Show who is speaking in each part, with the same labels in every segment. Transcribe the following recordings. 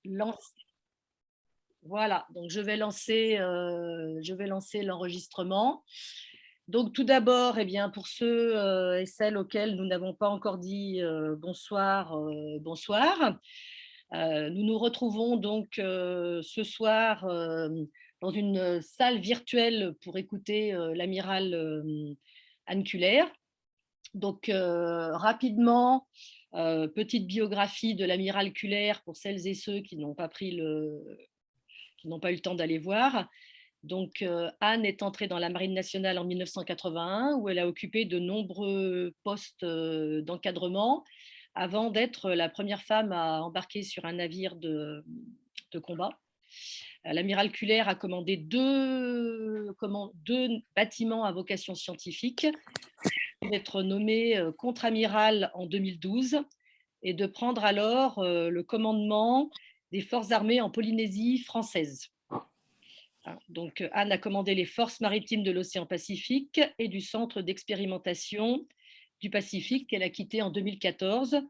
Speaker 1: Lance- Voilà, donc je vais lancer l'enregistrement. Donc tout d'abord, eh bien, pour ceux et celles auxquels nous n'avons pas encore dit bonsoir, bonsoir. Nous nous retrouvons donc ce soir dans une salle virtuelle pour écouter l'amiral Anne Culler. Donc rapidement, petite biographie de l'amiral Culler pour celles et ceux qui n'ont pas qui n'ont pas eu le temps d'aller voir. Donc, Anne est entrée dans la Marine nationale en 1981, où elle a occupé de nombreux postes d'encadrement, avant d'être la première femme à embarquer sur un navire de combat. L'amiral Culler a commandé deux bâtiments à vocation scientifique, d'être nommé contre-amiral en 2012 et de prendre alors le commandement des forces armées en Polynésie française. Donc, Anne a commandé les forces maritimes de l'océan Pacifique et du centre d'expérimentation du Pacifique qu'elle a quitté en 2014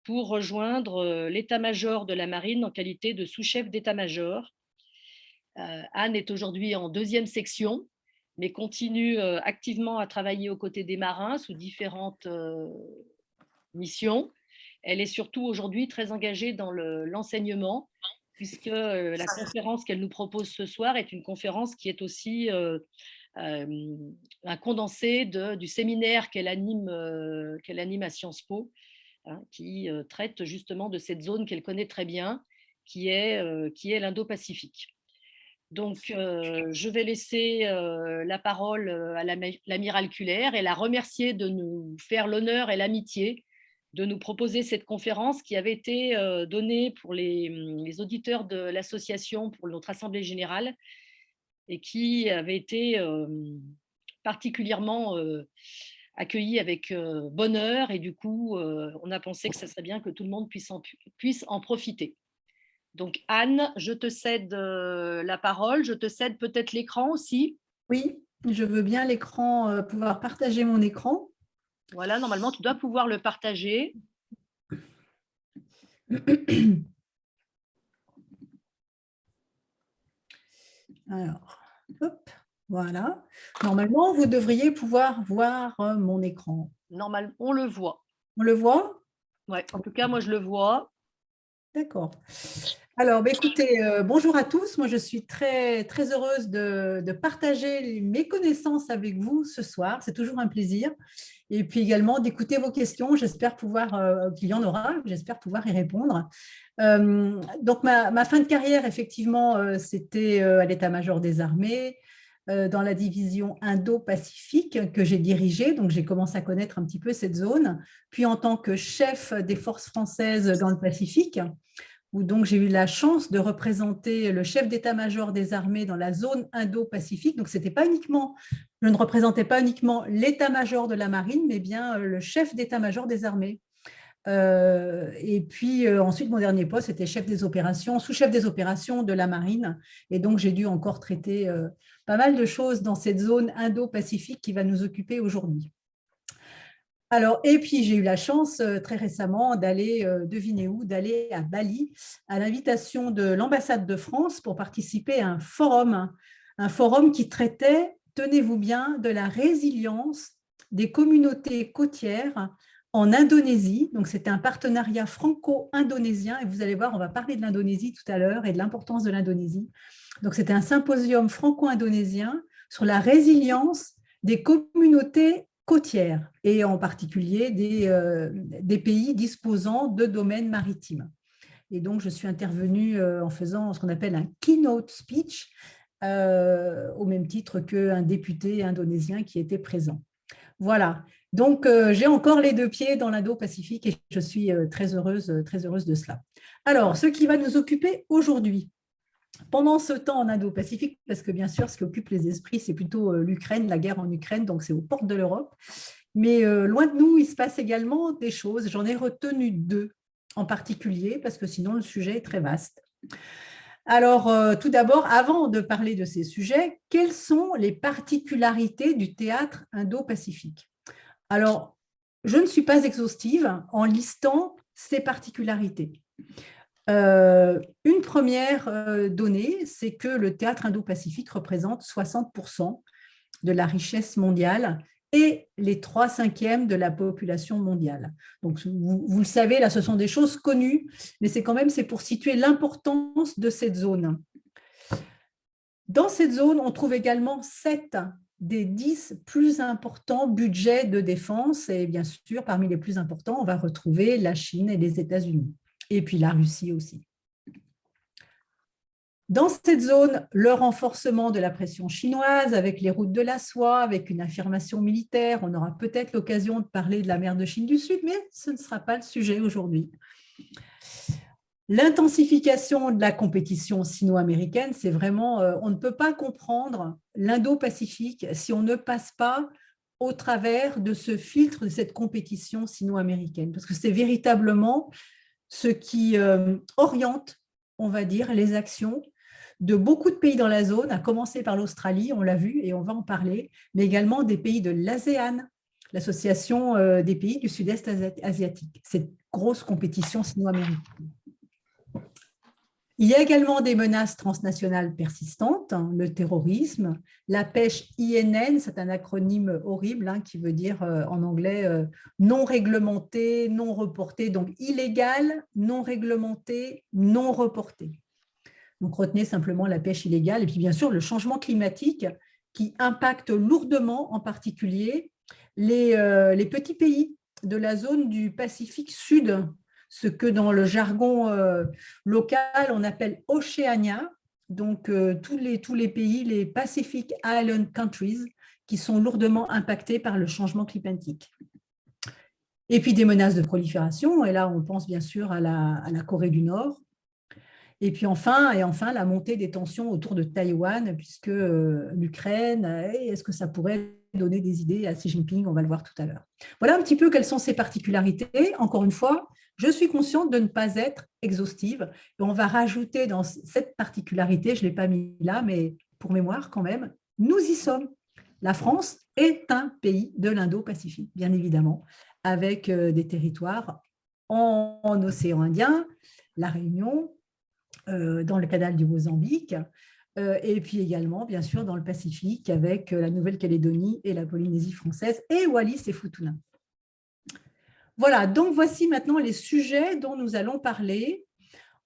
Speaker 1: pour rejoindre l'état-major de la marine en qualité de sous-chef d'état-major. Anne est aujourd'hui en deuxième section, mais continue activement à travailler aux côtés des marins sous différentes mission. Elle est surtout aujourd'hui très engagée dans l'enseignement, puisque la conférence qu'elle nous propose ce soir est une conférence qui est aussi un condensé du séminaire qu'elle anime à Sciences Po, hein, qui traite justement de cette zone qu'elle connaît très bien, qui est l'Indo-Pacifique. Donc, je vais laisser la parole à l'amiral Culler et la remercier de nous faire l'honneur et l'amitié de nous proposer cette conférence qui avait été donnée pour les auditeurs de l'association pour notre Assemblée générale et qui avait été particulièrement accueillie avec bonheur. Et du coup, on a pensé que ça serait bien que tout le monde puisse en profiter. Donc, Anne, je te cède la parole. Je te cède peut-être l'écran aussi.
Speaker 2: Oui, je veux bien l'écran, pouvoir partager mon écran.
Speaker 1: Voilà, normalement, tu dois pouvoir le partager.
Speaker 2: Alors, hop, voilà. Normalement, vous devriez pouvoir voir mon écran.
Speaker 1: Normalement, on le voit.
Speaker 2: On le voit?
Speaker 1: Ouais, en tout cas, moi, je le vois.
Speaker 2: D'accord. Alors, écoutez, bonjour à tous. Moi, je suis très, très heureuse de partager mes connaissances avec vous ce soir. C'est toujours un plaisir. Et puis également d'écouter vos questions. J'espère pouvoir, qu'il y en aura, j'espère pouvoir y répondre. Donc, ma fin de carrière, effectivement, c'était à l'état-major des armées, dans la division Indo-Pacifique que j'ai dirigée. Donc, j'ai commencé à connaître un petit peu cette zone. Puis, en tant que chef des forces françaises dans le Pacifique, où donc j'ai eu la chance de représenter le chef d'état-major des armées dans la zone Indo-Pacifique. Donc, c'était pas uniquement, je ne représentais pas uniquement l'état-major de la marine, mais bien le chef d'état-major des armées. Et puis ensuite, mon dernier poste, c'était chef des opérations, sous-chef des opérations de la marine. Et donc, j'ai dû encore traiter pas mal de choses dans cette zone Indo-Pacifique qui va nous occuper aujourd'hui. Alors, et puis j'ai eu la chance très récemment d'aller, devinez où, d'aller à Bali à l'invitation de l'ambassade de France pour participer à un forum qui traitait, tenez-vous bien, de la résilience des communautés côtières en Indonésie. Donc, c'était un partenariat franco-indonésien et vous allez voir, on va parler de l'Indonésie tout à l'heure et de l'importance de l'Indonésie. Donc, c'était un symposium franco-indonésien sur la résilience des communautés côtières et en particulier des pays disposant de domaines maritimes. Et donc, je suis intervenue en faisant ce qu'on appelle un keynote speech, au même titre qu'un député indonésien qui était présent. Voilà. Donc, j'ai encore les deux pieds dans l'Indo-Pacifique et je suis très heureuse de cela. Alors, ce qui va nous occuper aujourd'hui, pendant ce temps en Indo-Pacifique, parce que bien sûr, ce qui occupe les esprits, c'est plutôt l'Ukraine, la guerre en Ukraine, donc c'est aux portes de l'Europe. Mais loin de nous, il se passe également des choses. J'en ai retenu deux en particulier, parce que sinon, le sujet est très vaste. Alors, tout d'abord, avant de parler de ces sujets, quelles sont les particularités du théâtre Indo-Pacifique? Alors, je ne suis pas exhaustive en listant ces particularités. Une première donnée, c'est que le théâtre indo-pacifique représente 60% de la richesse mondiale et les 3/5 de la population mondiale. Donc, vous le savez, là, ce sont des choses connues, mais c'est pour situer l'importance de cette zone. Dans cette zone, on trouve également 7 des 10 plus importants budgets de défense. Et bien sûr, parmi les plus importants, on va retrouver la Chine et les États-Unis. Et puis la Russie aussi. Dans cette zone, le renforcement de la pression chinoise avec les routes de la soie, avec une affirmation militaire. On aura peut-être l'occasion de parler de la mer de Chine du Sud, mais ce ne sera pas le sujet aujourd'hui. L'intensification de la compétition sino-américaine, c'est vraiment, on ne peut pas comprendre l'Indo-Pacifique si on ne passe pas au travers de ce filtre de cette compétition sino-américaine, parce que c'est véritablement ce qui oriente, on va dire, les actions de beaucoup de pays dans la zone, à commencer par l'Australie, on l'a vu et on va en parler, mais également des pays de l'ASEAN, l'association des pays du sud-est asiatique, cette grosse compétition sino-américaine. Il y a également des menaces transnationales persistantes, le terrorisme, la pêche INN, c'est un acronyme horrible qui veut dire en anglais non réglementé, non reporté, donc illégal, non réglementé, non reporté. Donc retenez simplement la pêche illégale et puis bien sûr le changement climatique qui impacte lourdement en particulier les petits pays de la zone du Pacifique Sud, ce que dans le jargon local, on appelle Océania, donc tous les pays, les Pacific Island Countries, qui sont lourdement impactés par le changement climatique. Et puis des menaces de prolifération, et là on pense bien sûr à la Corée du Nord. Et puis enfin, la montée des tensions autour de Taïwan, puisque l'Ukraine, est-ce que ça pourrait donner des idées à Xi Jinping? On va le voir tout à l'heure. Voilà un petit peu quelles sont ses particularités. Encore une fois, je suis consciente de ne pas être exhaustive. Et on va rajouter dans cette particularité, je ne l'ai pas mis là, mais pour mémoire quand même, nous y sommes. La France est un pays de l'Indo-Pacifique, bien évidemment, avec des territoires en océan Indien, la Réunion, dans le canal du Mozambique, et puis également, bien sûr, dans le Pacifique avec la Nouvelle-Calédonie et la Polynésie française et Wallis et Futuna. Voilà, donc voici maintenant les sujets dont nous allons parler.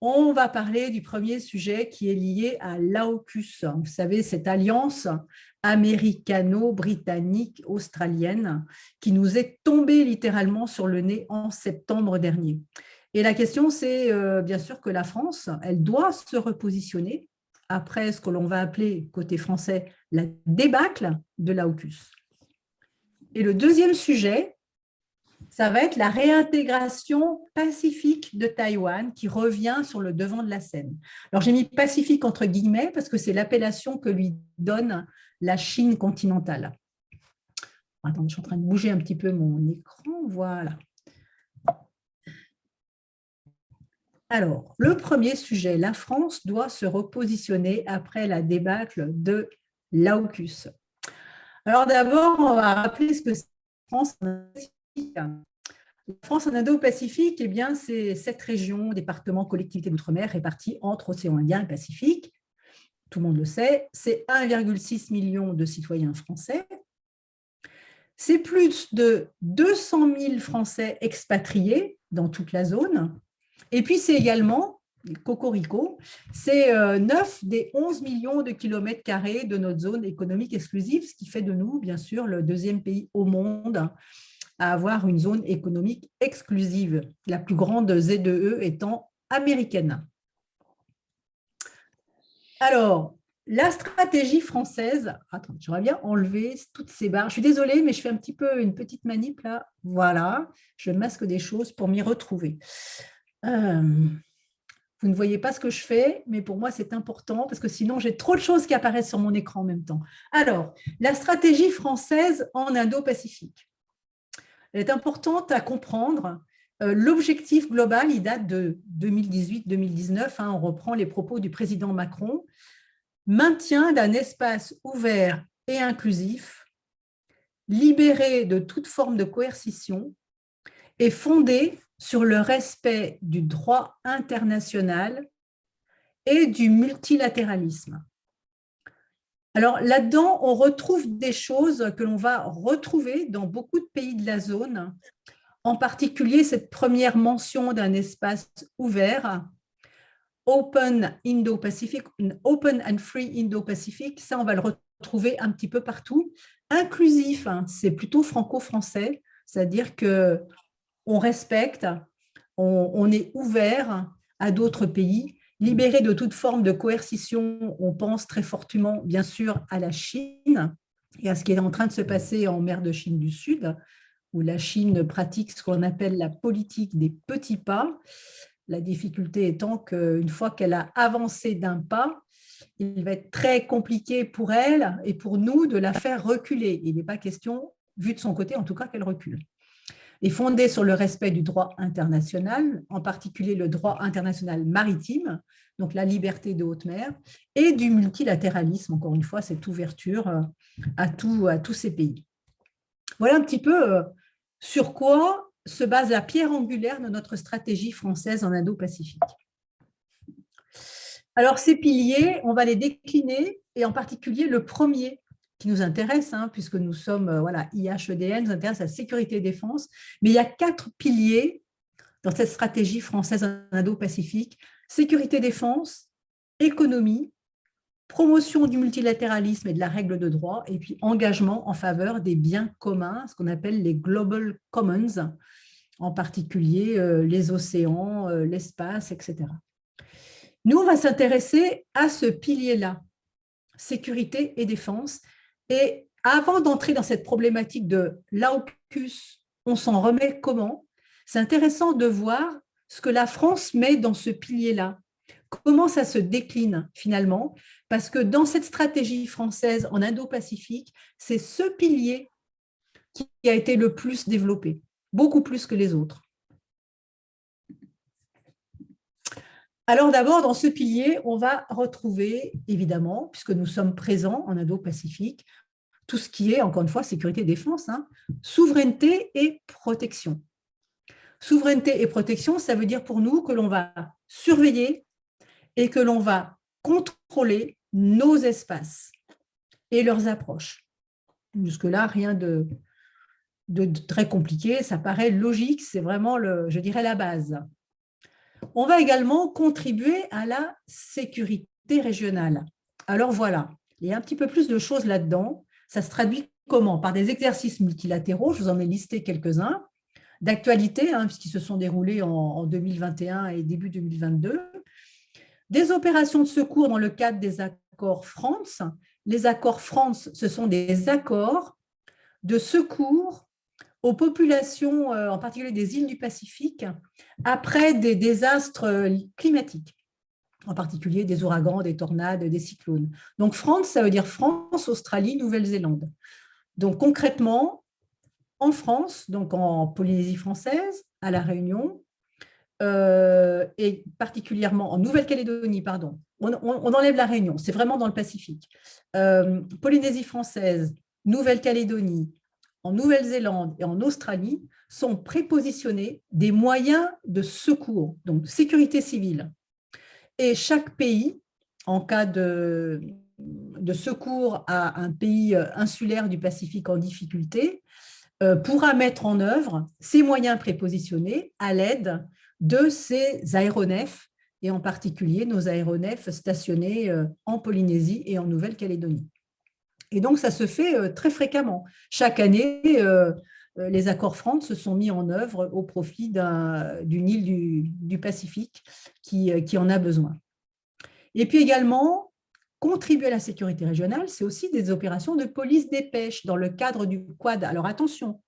Speaker 2: On va parler du premier sujet qui est lié à l'AUKUS. Vous savez, cette alliance américano-britannique-australienne qui nous est tombée littéralement sur le nez en septembre dernier. Et la question, c'est bien sûr que la France, elle doit se repositionner après ce que l'on va appeler, côté français, la débâcle de l'AUKUS. Et le deuxième sujet, ça va être la réintégration pacifique de Taïwan qui revient sur le devant de la scène. Alors, j'ai mis pacifique entre guillemets parce que c'est l'appellation que lui donne la Chine continentale. Attends, je suis en train de bouger un petit peu mon écran. Voilà. Alors, le premier sujet, la France doit se repositionner après la débâcle de l'AUKUS. Alors d'abord, on va rappeler ce que c'est la France en Indo-Pacifique. La France en Indo-Pacifique, eh bien, c'est 7 régions, départements, collectivités d'outre-mer réparties entre océan Indien et Pacifique. Tout le monde le sait, c'est 1,6 million de citoyens français. C'est plus de 200 000 Français expatriés dans toute la zone. Et puis, c'est également, cocorico, c'est 9 des 11 millions de kilomètres carrés de notre zone économique exclusive, ce qui fait de nous, bien sûr, le deuxième pays au monde à avoir une zone économique exclusive, la plus grande ZEE étant américaine. Alors, la stratégie française, attends, j'aimerais bien enlever toutes ces barres. Je suis désolée, mais je fais un petit peu une petite manip là. Voilà, je masque des choses pour m'y retrouver. Vous ne voyez pas ce que je fais, mais pour moi, c'est important parce que sinon, j'ai trop de choses qui apparaissent sur mon écran en même temps. Alors, la stratégie française en Indo-Pacifique. Elle est importante à comprendre. L'objectif global, il date de 2018-2019. On reprend les propos du président Macron. Maintien d'un espace ouvert et inclusif, libéré de toute forme de coercition et fondé sur le respect du droit international et du multilatéralisme. Alors là-dedans, on retrouve des choses que l'on va retrouver dans beaucoup de pays de la zone, en particulier cette première mention d'un espace ouvert, Open Indo-Pacific, Open and Free Indo-Pacific, ça on va le retrouver un petit peu partout. Inclusif, hein, c'est plutôt franco-français, c'est-à-dire qu'on respecte, on est ouvert à d'autres pays, libéré de toute forme de coercition, on pense très fortement bien sûr à la Chine et à ce qui est en train de se passer en mer de Chine du Sud, où la Chine pratique ce qu'on appelle la politique des petits pas. La difficulté étant qu'une fois qu'elle a avancé d'un pas, il va être très compliqué pour elle et pour nous de la faire reculer. Il n'est pas question, vu de son côté en tout cas, qu'elle recule. Et fondée sur le respect du droit international, en particulier le droit international maritime, donc la liberté de haute mer, et du multilatéralisme, encore une fois, cette ouverture à tous ces pays. Voilà un petit peu sur quoi se base la pierre angulaire de notre stratégie française en Indo-Pacifique. Alors, ces piliers, on va les décliner, et en particulier le premier qui nous intéresse, hein, puisque nous sommes IHEDN, nous intéresse la sécurité et défense, mais il y a 4 piliers dans cette stratégie française en Indo-Pacifique: sécurité défense, économie, promotion du multilatéralisme et de la règle de droit, et puis engagement en faveur des biens communs, ce qu'on appelle les Global Commons, en particulier les océans, l'espace, etc. Nous, on va s'intéresser à ce pilier-là, sécurité et défense. Et avant d'entrer dans cette problématique de l'AUKUS, on s'en remet comment, c'est intéressant de voir ce que la France met dans ce pilier-là. Comment ça se décline finalement, parce que dans cette stratégie française en Indo-Pacifique, c'est ce pilier qui a été le plus développé, beaucoup plus que les autres. Alors d'abord, dans ce pilier, on va retrouver, évidemment, puisque nous sommes présents en Indo-Pacifique, tout ce qui est, encore une fois, sécurité et défense, hein, souveraineté et protection. Souveraineté et protection, ça veut dire pour nous que l'on va surveiller et que l'on va contrôler nos espaces et leurs approches. Jusque-là, rien de très compliqué, ça paraît logique, c'est vraiment, je dirais, la base. On va également contribuer à la sécurité régionale. Alors voilà, il y a un petit peu plus de choses là-dedans. Ça se traduit comment? Par des exercices multilatéraux, je vous en ai listé quelques-uns, d'actualité, hein, puisqu'ils se sont déroulés en 2021 et début 2022. Des opérations de secours dans le cadre des accords France. Les accords France, ce sont des accords de secours aux populations, en particulier des îles du Pacifique, après des désastres climatiques, en particulier des ouragans, des tornades, des cyclones. Donc France, ça veut dire France, Australie, Nouvelle-Zélande. Donc concrètement, en France, donc en Polynésie française, à La Réunion, et particulièrement en Nouvelle-Calédonie, pardon, on enlève La Réunion, c'est vraiment dans le Pacifique. Polynésie française, Nouvelle-Calédonie, en Nouvelle-Zélande et en Australie, sont prépositionnés des moyens de secours, donc sécurité civile. Et chaque pays, en cas de secours à un pays insulaire du Pacifique en difficulté, pourra mettre en œuvre ces moyens prépositionnés à l'aide de ces aéronefs, et en particulier nos aéronefs stationnés en Polynésie et en Nouvelle-Calédonie. Et donc, ça se fait très fréquemment. Chaque année, les accords France se sont mis en œuvre au profit d'une île du Pacifique qui en a besoin. Et puis également, contribuer à la sécurité régionale, c'est aussi des opérations de police des pêches dans le cadre du Quad. Alors attention,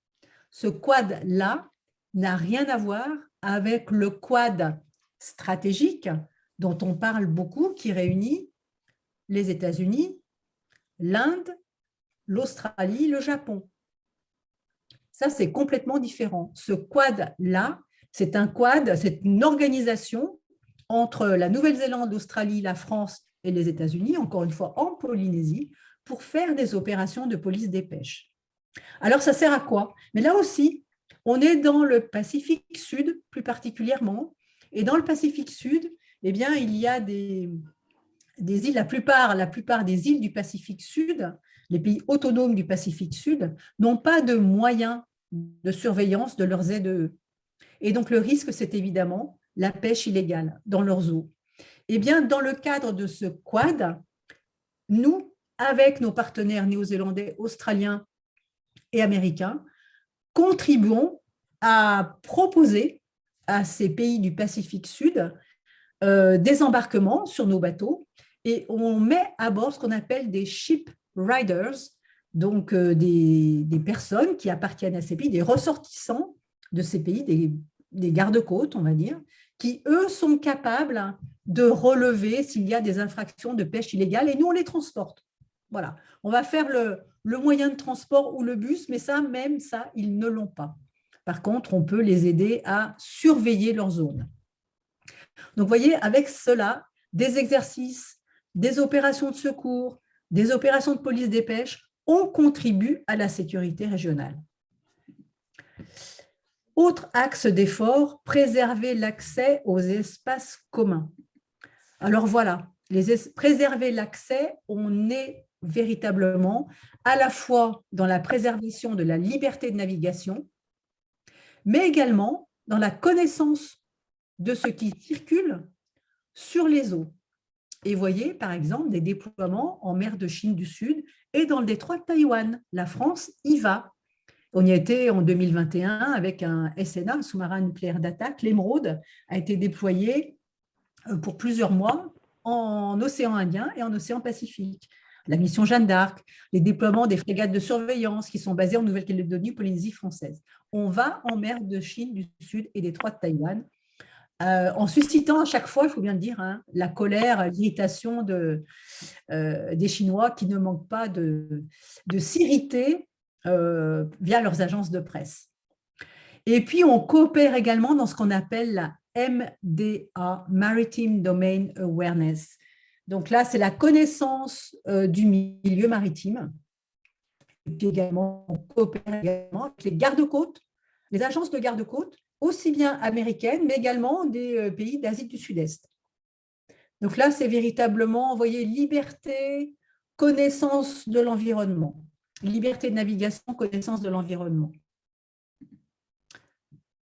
Speaker 2: ce Quad-là n'a rien à voir avec le Quad stratégique dont on parle beaucoup, qui réunit les États-Unis, l'Inde, l'Australie, le Japon. Ça, c'est complètement différent. Ce Quad-là, c'est un Quad, c'est une organisation entre la Nouvelle-Zélande, l'Australie, la France et les États-Unis, encore une fois en Polynésie, pour faire des opérations de police des pêches. Alors, ça sert à quoi? Mais là aussi, On est dans le Pacifique Sud, plus particulièrement. Et dans le Pacifique Sud, eh bien, il y a des îles, la plupart des îles du Pacifique Sud, les pays autonomes du Pacifique Sud, n'ont pas de moyens de surveillance de leurs ZEE. Et donc, le risque, c'est évidemment la pêche illégale dans leurs eaux. Eh bien, dans le cadre de ce quad, nous, avec nos partenaires néo-zélandais, australiens et américains, contribuons à proposer à ces pays du Pacifique Sud des embarquements sur nos bateaux et on met à bord ce qu'on appelle des ship riders, donc des personnes qui appartiennent à ces pays, des ressortissants de ces pays, des gardes-côtes, on va dire, qui, eux, sont capables de relever s'il y a des infractions de pêche illégale et nous, on les transporte. Voilà, on va faire le moyen de transport ou le bus, mais ça, même ça, ils ne l'ont pas. Par contre, on peut les aider à surveiller leur zone. Donc, vous voyez, avec cela, des exercices, des opérations de secours, des opérations de police des pêches, on contribue à la sécurité régionale. Autre axe d'effort, préserver l'accès aux espaces communs. Alors voilà, préserver l'accès, on est véritablement à la fois dans la préservation de la liberté de navigation, mais également dans la connaissance de ce qui circule sur les eaux. Et voyez, par exemple, des déploiements en mer de Chine du Sud et dans le détroit de Taïwan. La France y va. On y a été en 2021 avec un SNA, un sous-marin nucléaire d'attaque. L'Émeraude a été déployé pour plusieurs mois en océan Indien et en océan Pacifique. La mission Jeanne d'Arc, les déploiements des frégates de surveillance qui sont basées en Nouvelle-Calédonie, Polynésie française. On va en mer de Chine du Sud et détroit de Taïwan, en suscitant à chaque fois, il faut bien le dire, hein, la colère, l'irritation des Chinois qui ne manquent pas de s'irriter via leurs agences de presse. Et puis, on coopère également dans ce qu'on appelle la MDA, Maritime Domain Awareness. Donc là, c'est la connaissance du milieu maritime. Et puis également, on coopère également avec les gardes-côtes, les agences de garde-côtes, aussi bien américaines, mais également des pays d'Asie du Sud-Est. Donc là, c'est véritablement, vous voyez, liberté, connaissance de l'environnement. Liberté de navigation, connaissance de l'environnement.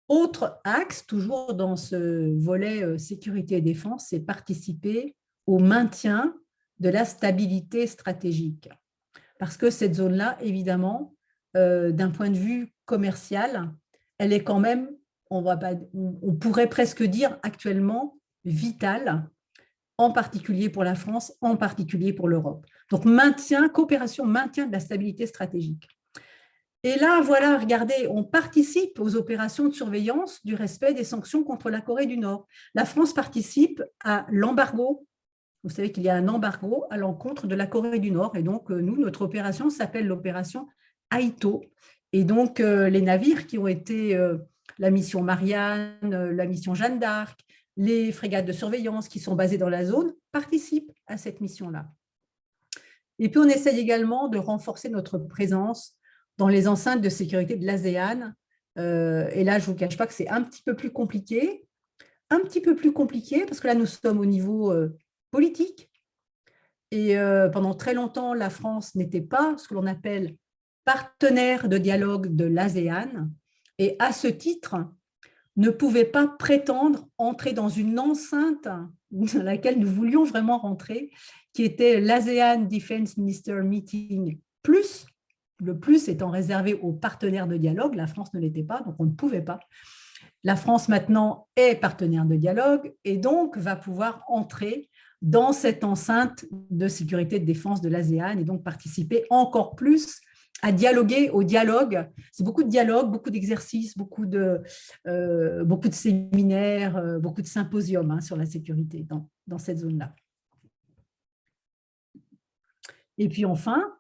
Speaker 2: Autre axe, toujours dans ce volet sécurité et défense, c'est participer au maintien de la stabilité stratégique. Parce que cette zone-là, évidemment, d'un point de vue commercial, elle est quand même, on pourrait presque dire actuellement, vitale, en particulier pour la France, en particulier pour l'Europe. Donc, coopération, maintien de la stabilité stratégique. Et là, voilà, regardez, on participe aux opérations de surveillance du respect des sanctions contre la Corée du Nord. La France participe à l'embargo. Vous savez qu'il y a un embargo à l'encontre de la Corée du Nord. Et donc, nous, notre opération s'appelle l'opération Aito. Et donc, les navires qui ont été la mission Marianne, la mission Jeanne d'Arc, les frégates de surveillance qui sont basées dans la zone participent à cette mission-là. Et puis, on essaye également de renforcer notre présence dans les enceintes de sécurité de l'ASEAN. Et là, je ne vous cache pas que c'est un petit peu plus compliqué. Parce que là, nous sommes au niveau politique. Et pendant très longtemps, la France n'était pas ce que l'on appelle partenaire de dialogue de l'ASEAN. Et à ce titre, ne pouvait pas prétendre entrer dans une enceinte dans laquelle nous voulions vraiment rentrer, qui était l'ASEAN Defense Minister Meeting plus, le plus étant réservé aux partenaires de dialogue. La France ne l'était pas, donc on ne pouvait pas. La France maintenant est partenaire de dialogue et donc va pouvoir entrer dans cette enceinte de sécurité et de défense de l'ASEAN et donc participer encore plus à dialoguer au dialogue. C'est beaucoup de dialogue, beaucoup d'exercices, beaucoup de séminaires, beaucoup de symposiums sur la sécurité dans cette zone-là. Et puis enfin,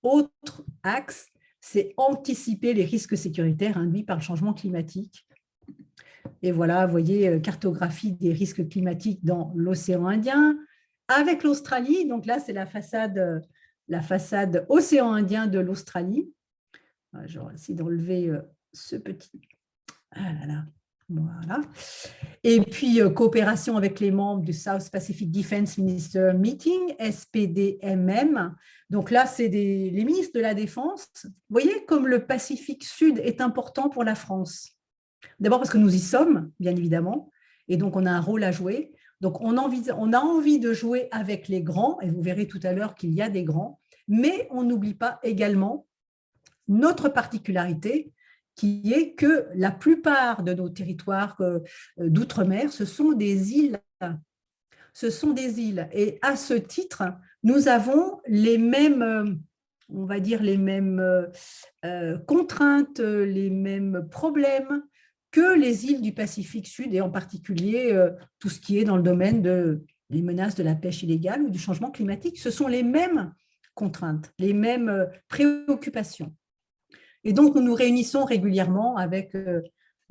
Speaker 2: autre axe, c'est anticiper les risques sécuritaires induits par le changement climatique. Et voilà, vous voyez, cartographie des risques climatiques dans l'océan Indien, avec l'Australie. Donc là, c'est la façade océan Indien de l'Australie. Je vais essayer d'enlever ce petit. Ah là là, voilà. Et puis, coopération avec les membres du South Pacific Defense Minister Meeting, SPDMM. Donc là, c'est les ministres de la Défense. Vous voyez comme le Pacifique Sud est important pour la France. D'abord parce que nous y sommes, bien évidemment, et donc on a un rôle à jouer. Donc on a envie de jouer avec les grands, et vous verrez tout à l'heure qu'il y a des grands, mais on n'oublie pas également notre particularité, qui est que la plupart de nos territoires d'outre-mer, ce sont des îles. Ce sont des îles. Et à ce titre, nous avons les mêmes, on va dire, les mêmes contraintes, les mêmes problèmes que les îles du Pacifique Sud, et en particulier tout ce qui est dans le domaine des menaces de la pêche illégale ou du changement climatique. Ce sont les mêmes contraintes, les mêmes préoccupations. Et donc, nous nous réunissons régulièrement avec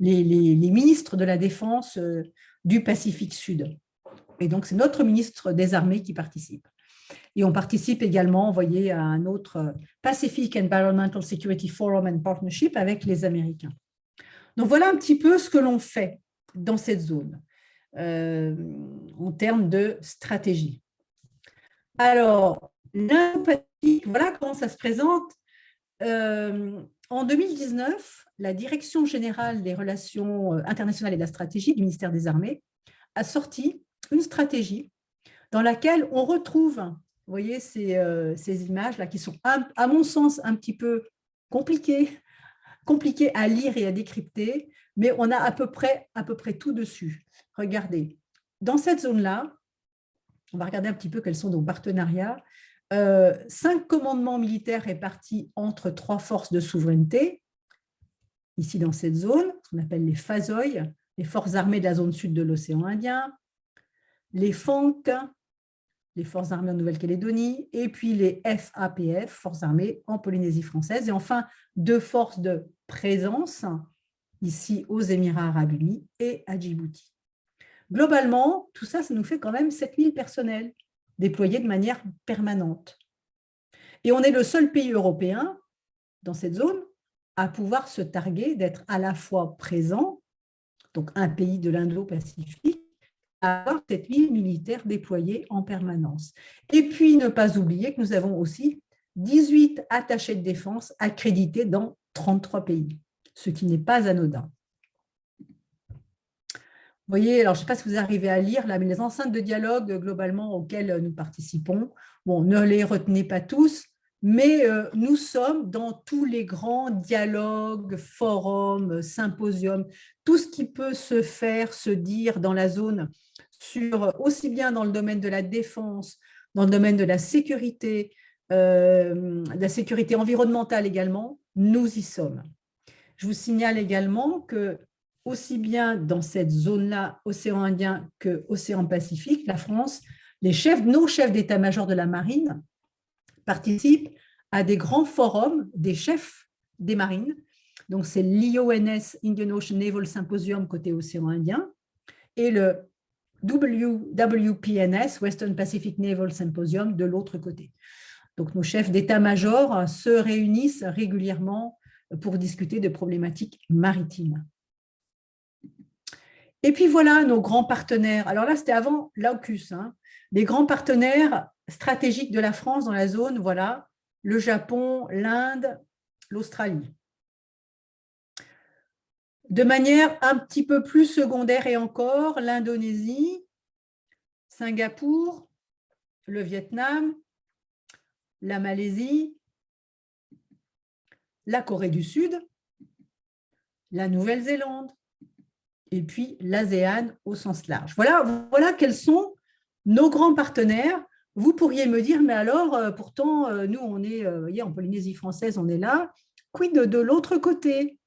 Speaker 2: les ministres de la Défense du Pacifique Sud. Et donc, c'est notre ministre des Armées qui participe. Et on participe également, vous voyez, à un autre Pacific Environmental Security Forum and Partnership avec les Américains. Donc, voilà un petit peu ce que l'on fait dans cette zone en termes de stratégie. Alors, l'Indo-Pacifique, voilà comment ça se présente. En 2019, la Direction générale des relations internationales et de la stratégie du ministère des Armées a sorti une stratégie dans laquelle on retrouve, vous voyez, ces images-là qui sont, à mon sens, un petit peu compliquées à lire et à décrypter, mais on a à peu près tout dessus. Regardez, dans cette zone-là, on va regarder un petit peu quels sont nos partenariats. 5 commandements militaires répartis entre 3 forces de souveraineté, ici dans cette zone, ce qu'on appelle les FASOI, les forces armées de la zone sud de l'océan Indien, les FANC, les forces armées en Nouvelle-Calédonie, et puis les FAPF, forces armées en Polynésie française, et enfin 2 forces de présence, ici aux Émirats arabes unis et à Djibouti. Globalement, tout ça, ça nous fait quand même 7000 personnels déployés de manière permanente. Et on est le seul pays européen dans cette zone à pouvoir se targuer d'être à la fois présent, donc un pays de l'Indo-Pacifique, à avoir 7000 militaires déployés en permanence. Et puis, ne pas oublier que nous avons aussi 18 attachés de défense accrédités dans 33 pays, ce qui n'est pas anodin. Vous voyez, alors je ne sais pas si vous arrivez à lire là, mais les enceintes de dialogue globalement auxquelles nous participons, bon, ne les retenez pas tous, mais nous sommes dans tous les grands dialogues, forums, symposiums, tout ce qui peut se faire, se dire dans la zone, aussi bien dans le domaine de la défense, dans le domaine de la sécurité environnementale également, nous y sommes. Je vous signale également que aussi bien dans cette zone-là, océan Indien que océan Pacifique, la France, nos chefs d'état-major de la marine participent à des grands forums des chefs des marines. Donc, c'est l'IONS, Indian Ocean Naval Symposium côté océan Indien, et le WPNS, Western Pacific Naval Symposium, de l'autre côté. Donc, nos chefs d'état-major se réunissent régulièrement pour discuter de problématiques maritimes. Et puis voilà nos grands partenaires. Alors là, c'était avant l'AUKUS. Les grands partenaires stratégiques de la France dans la zone, voilà, le Japon, l'Inde, l'Australie. De manière un petit peu plus secondaire et encore, l'Indonésie, Singapour, le Vietnam, la Malaisie, la Corée du Sud, la Nouvelle-Zélande, et puis l'ASEAN au sens large. Voilà quels sont nos grands partenaires. Vous pourriez me dire, mais alors, pourtant, nous, on est en Polynésie française, on est là. Quid de l'autre côté?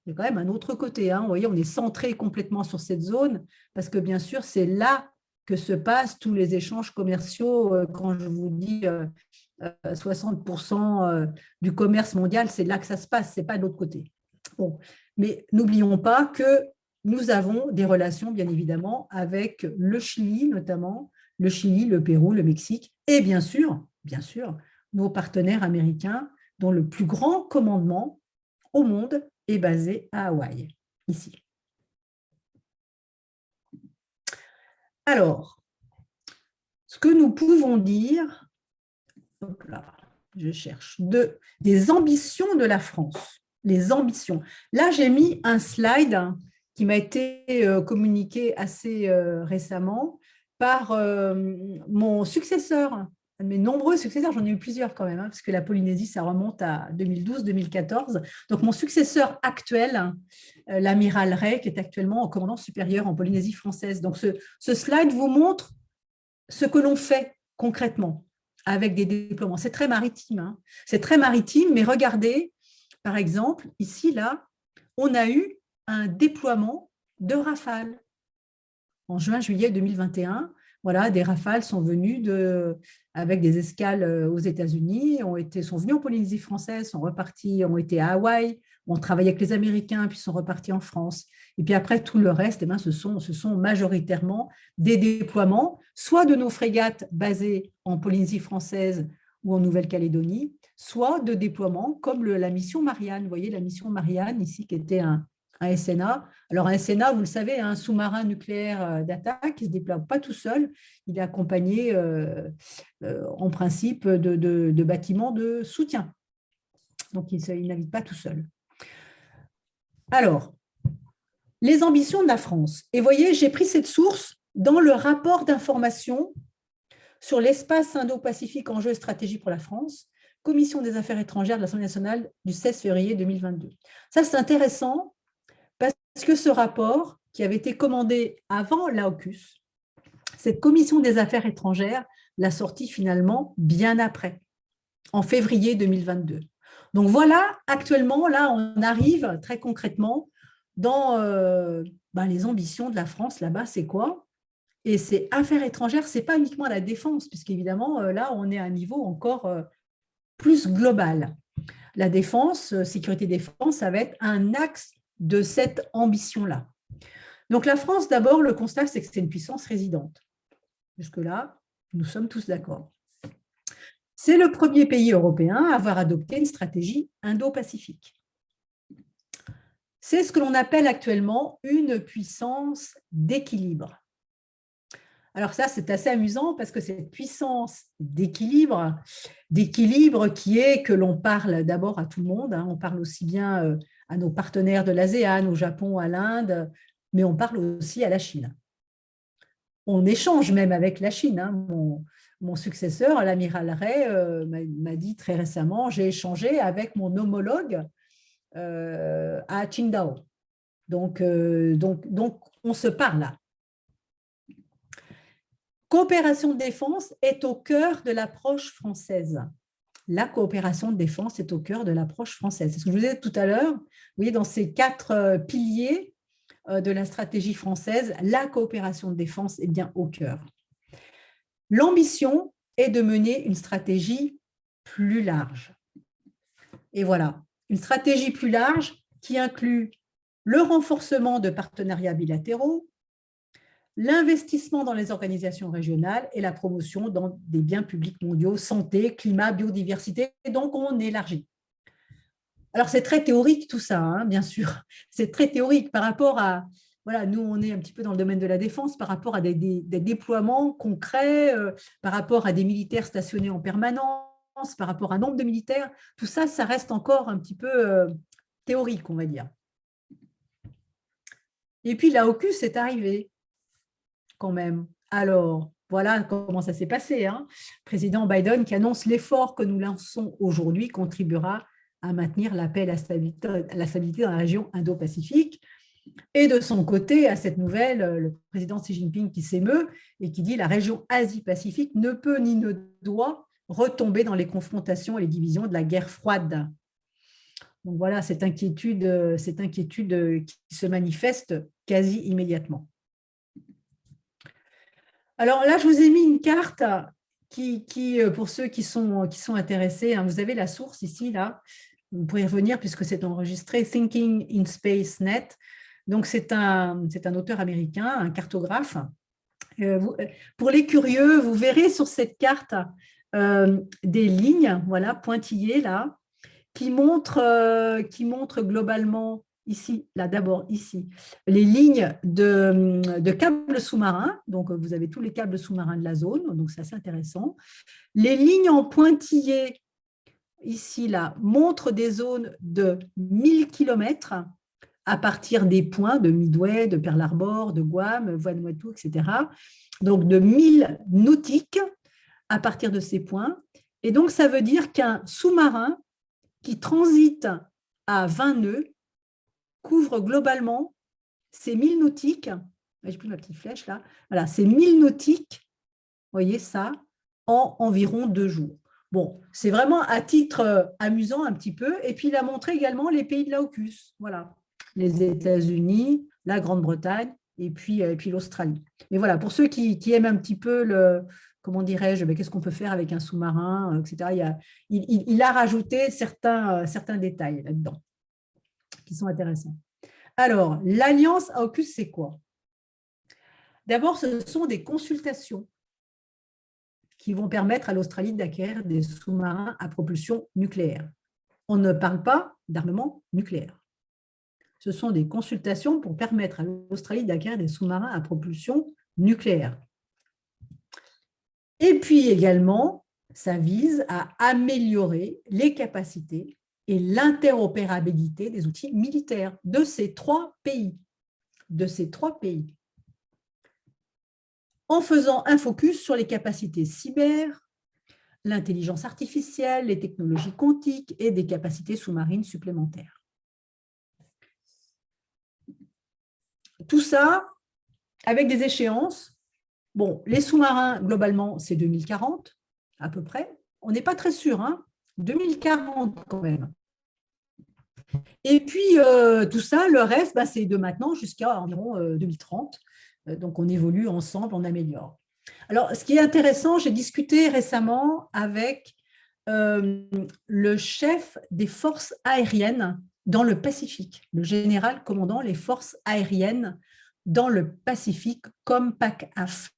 Speaker 2: Il y a quand même un autre côté. Vous voyez, on est centré complètement sur cette zone parce que, bien sûr, c'est là que se passent tous les échanges commerciaux. Quand je vous dis 60% du commerce mondial, c'est là que ça se passe, ce n'est pas de l'autre côté. Bon. Mais n'oublions pas que nous avons des relations, bien évidemment, avec le Chili, notamment, le Chili, le Pérou, le Mexique, et bien sûr, nos partenaires américains, dont le plus grand commandement au monde est basé à Hawaï, ici. Alors, ce que nous pouvons dire, hop là, je cherche, des ambitions de la France. Les ambitions. Là, j'ai mis un slide qui m'a été communiqué assez récemment par mon successeur, un de mes nombreux successeurs, j'en ai eu plusieurs quand même, hein, parce que la Polynésie, ça remonte à 2012-2014. Donc, mon successeur actuel, l'amiral Ray, qui est actuellement en commandant supérieur en Polynésie française. Donc, ce slide vous montre ce que l'on fait concrètement avec des déploiements. C'est très maritime, hein. C'est très maritime, mais regardez, par exemple, ici, là, on a eu un déploiement de Rafale en juin-juillet 2021. Voilà, des Rafales sont venus avec des escales aux États-Unis, sont venus en Polynésie française, sont repartis, ont été à Hawaï, ont travaillé avec les Américains, puis sont repartis en France. Et puis après, tout le reste, ce sont majoritairement des déploiements, soit de nos frégates basées en Polynésie française ou en Nouvelle-Calédonie, soit de déploiements comme la mission Marianne. Vous voyez la mission Marianne ici, qui était un SNA. Alors, un SNA, vous le savez, un sous-marin nucléaire d'attaque, il ne se déploie pas tout seul, il est accompagné en principe de bâtiments de soutien. Donc, il navigue pas tout seul. Alors, les ambitions de la France. Et vous voyez, j'ai pris cette source dans le rapport d'information sur l'espace Indo-Pacifique, enjeux et stratégie pour la France, Commission des affaires étrangères de l'Assemblée nationale du 16 février 2022. Ça, c'est intéressant parce que ce rapport, qui avait été commandé avant l'AUKUS, cette Commission des affaires étrangères l'a sorti finalement bien après, en février 2022. Donc voilà, actuellement, là, on arrive très concrètement dans les ambitions de la France là-bas, c'est quoi? Et c'est affaires étrangères, ce n'est pas uniquement la défense, puisqu'évidemment, là, on est à un niveau encore plus global. La défense, sécurité défense, ça va être un axe de cette ambition-là. Donc la France, d'abord, le constat, c'est que c'est une puissance résidente. Jusque-là, nous sommes tous d'accord. C'est le premier pays européen à avoir adopté une stratégie indo-pacifique. C'est ce que l'on appelle actuellement une puissance d'équilibre. Alors ça, c'est assez amusant parce que cette puissance d'équilibre qui est que l'on parle d'abord à tout le monde, hein, on parle aussi bien à nos partenaires de l'ASEAN, au Japon, à l'Inde, mais on parle aussi à la Chine. On échange même avec la Chine. Hein. Mon successeur, l'amiral Ray, m'a dit très récemment, j'ai échangé avec mon homologue à Qingdao. Donc, on se parle là. Coopération de défense est au cœur de l'approche française. La coopération de défense est au cœur de l'approche française. C'est ce que je vous disais tout à l'heure. Vous voyez, dans ces 4 piliers de la stratégie française, la coopération de défense est bien au cœur. L'ambition est de mener une stratégie plus large. Et voilà, une stratégie plus large qui inclut le renforcement de partenariats bilatéraux, l'investissement dans les organisations régionales et la promotion dans des biens publics mondiaux, santé, climat, biodiversité. Et donc, on élargit. Alors, c'est très théorique tout ça, hein, bien sûr. C'est très théorique par rapport à… Voilà, nous, on est un petit peu dans le domaine de la défense par rapport à des déploiements concrets, par rapport à des militaires stationnés en permanence, par rapport à un nombre de militaires. Tout ça, ça reste encore un petit peu théorique, on va dire. Et puis, l'AUKUS est arrivé quand même. Alors, voilà comment ça s'est passé. Hein. Président Biden qui annonce l'effort que nous lançons aujourd'hui contribuera à maintenir la paix et la stabilité dans la région Indo-Pacifique. Et de son côté, à cette nouvelle, le président Xi Jinping qui s'émeut et qui dit la région Asie-Pacifique ne peut ni ne doit retomber dans les confrontations et les divisions de la guerre froide. Donc voilà, cette inquiétude qui se manifeste quasi immédiatement. Alors là, je vous ai mis une carte qui pour ceux qui sont intéressés, hein, vous avez la source ici, là. Vous pourrez revenir puisque c'est enregistré, Thinking in Space Net. Donc, c'est un auteur américain, un cartographe. Pour les curieux, vous verrez sur cette carte des lignes, voilà, pointillées là, qui montre globalement, ici, là d'abord, ici, les lignes de câbles sous-marins. Donc, vous avez tous les câbles sous-marins de la zone, donc c'est assez intéressant. Les lignes en pointillés, ici, là, montrent des zones de 1000 km à partir des points de Midway, de Pearl Harbor, de Guam, Vanuatu, etc. Donc, de 1000 nautiques à partir de ces points. Et donc, ça veut dire qu'un sous-marin qui transite à 20 nœuds couvre globalement ces 1000 nautiques. J'ai plus ma petite flèche là. Voilà, ces 1000 nautiques, vous voyez ça, en environ 2 jours. Bon, c'est vraiment à titre amusant un petit peu. Et puis, il a montré également les pays de l'AUKUS. Voilà, les États-Unis, la Grande-Bretagne et puis l'Australie. Mais voilà, pour ceux qui aiment un petit peu le, comment dirais-je, qu'est-ce qu'on peut faire avec un sous-marin, etc. Il a rajouté certains détails là-dedans qui sont intéressants. Alors, l'Alliance AUKUS, c'est quoi? D'abord, ce sont des consultations qui vont permettre à l'Australie d'acquérir des sous-marins à propulsion nucléaire. On ne parle pas d'armement nucléaire. Ce sont des consultations pour permettre à l'Australie d'acquérir des sous-marins à propulsion nucléaire. Et puis également, ça vise à améliorer les capacités et l'interopérabilité des outils militaires de ces trois pays. En faisant un focus sur les capacités cyber, l'intelligence artificielle, les technologies quantiques et des capacités sous-marines supplémentaires. Tout ça avec des échéances. Bon, les sous-marins, globalement, c'est 2040, à peu près. On n'est pas très sûr, hein, 2040 quand même. Et puis, tout ça, le reste, c'est de maintenant jusqu'à environ 2030. Donc, on évolue ensemble, on améliore. Alors, ce qui est intéressant, j'ai discuté récemment avec le chef des forces aériennes dans le Pacifique, le général commandant les forces aériennes dans le Pacifique, comme PACAF.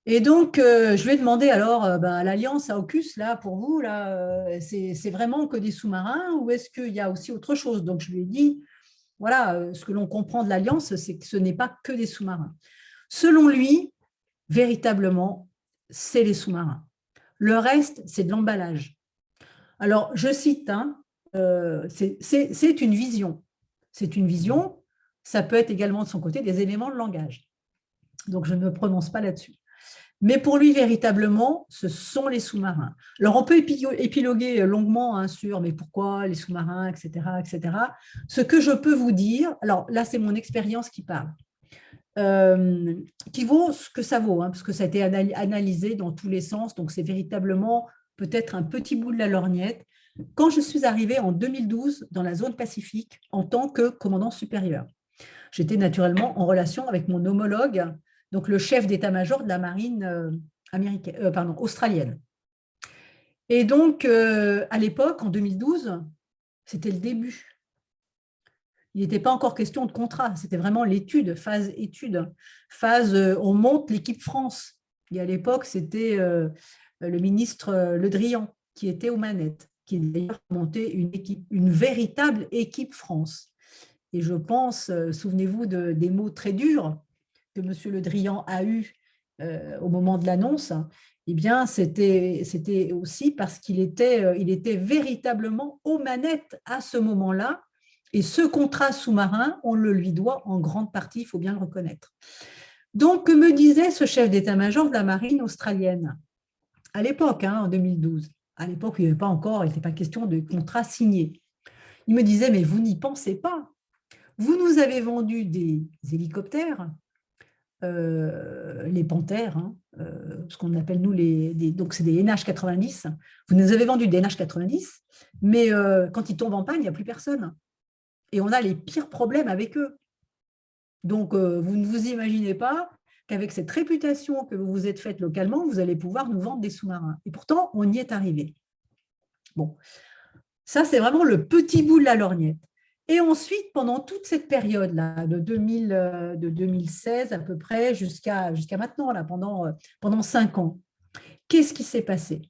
Speaker 2: Et donc, je lui ai demandé alors, l'Alliance AUKUS, là, pour vous, là, c'est vraiment que des sous-marins ou est-ce qu'il y a aussi autre chose? Donc, je lui ai dit, voilà, ce que l'on comprend de l'Alliance, c'est que ce n'est pas que des sous-marins. Selon lui, véritablement, c'est les sous-marins. Le reste, c'est de l'emballage. Alors, je cite, hein, c'est une vision. C'est une vision, ça peut être également de son côté des éléments de langage. Donc, je ne me prononce pas là-dessus. Mais pour lui, véritablement, ce sont les sous-marins. Alors, on peut épiloguer longuement sur mais pourquoi les sous-marins, etc., etc. Ce que je peux vous dire, alors là, c'est mon expérience qui parle, qui vaut ce que ça vaut, hein, parce que ça a été analysé dans tous les sens, donc c'est véritablement peut-être un petit bout de la lorgnette. Quand je suis arrivée en 2012 dans la zone Pacifique en tant que commandant supérieur, j'étais naturellement en relation avec mon homologue, donc le chef d'état-major de la marine australienne. Et donc, à l'époque, en 2012, c'était le début. Il n'était pas encore question de contrat, c'était vraiment l'étude, phase étude, phase on monte l'équipe France. Et à l'époque, c'était le ministre Le Drian qui était aux manettes, qui d'ailleurs monté une véritable équipe France. Et je pense, souvenez-vous des mots très durs que M. Le Drian a eus au moment de l'annonce, eh bien, c'était aussi parce qu'il était véritablement aux manettes à ce moment-là. Et ce contrat sous-marin, on le lui doit en grande partie, il faut bien le reconnaître. Donc, que me disait ce chef d'état-major de la marine australienne à l'époque, hein, en 2012, à l'époque, il n'y avait pas encore, il n'était pas question de contrat signé. Il me disait, mais vous n'y pensez pas. Vous nous avez vendu des hélicoptères, les Panthères, hein, ce qu'on appelle nous donc c'est des NH90. Vous nous avez vendu des NH90, mais quand ils tombent en panne, il n'y a plus personne. Et on a les pires problèmes avec eux. Donc, vous ne vous imaginez pas qu'avec cette réputation que vous vous êtes faite localement, vous allez pouvoir nous vendre des sous-marins. Et pourtant, on y est arrivé. Bon, ça, c'est vraiment le petit bout de la lorgnette. Et ensuite, pendant toute cette période-là, de 2016 à peu près jusqu'à maintenant, là, pendant 5 ans, qu'est-ce qui s'est passé?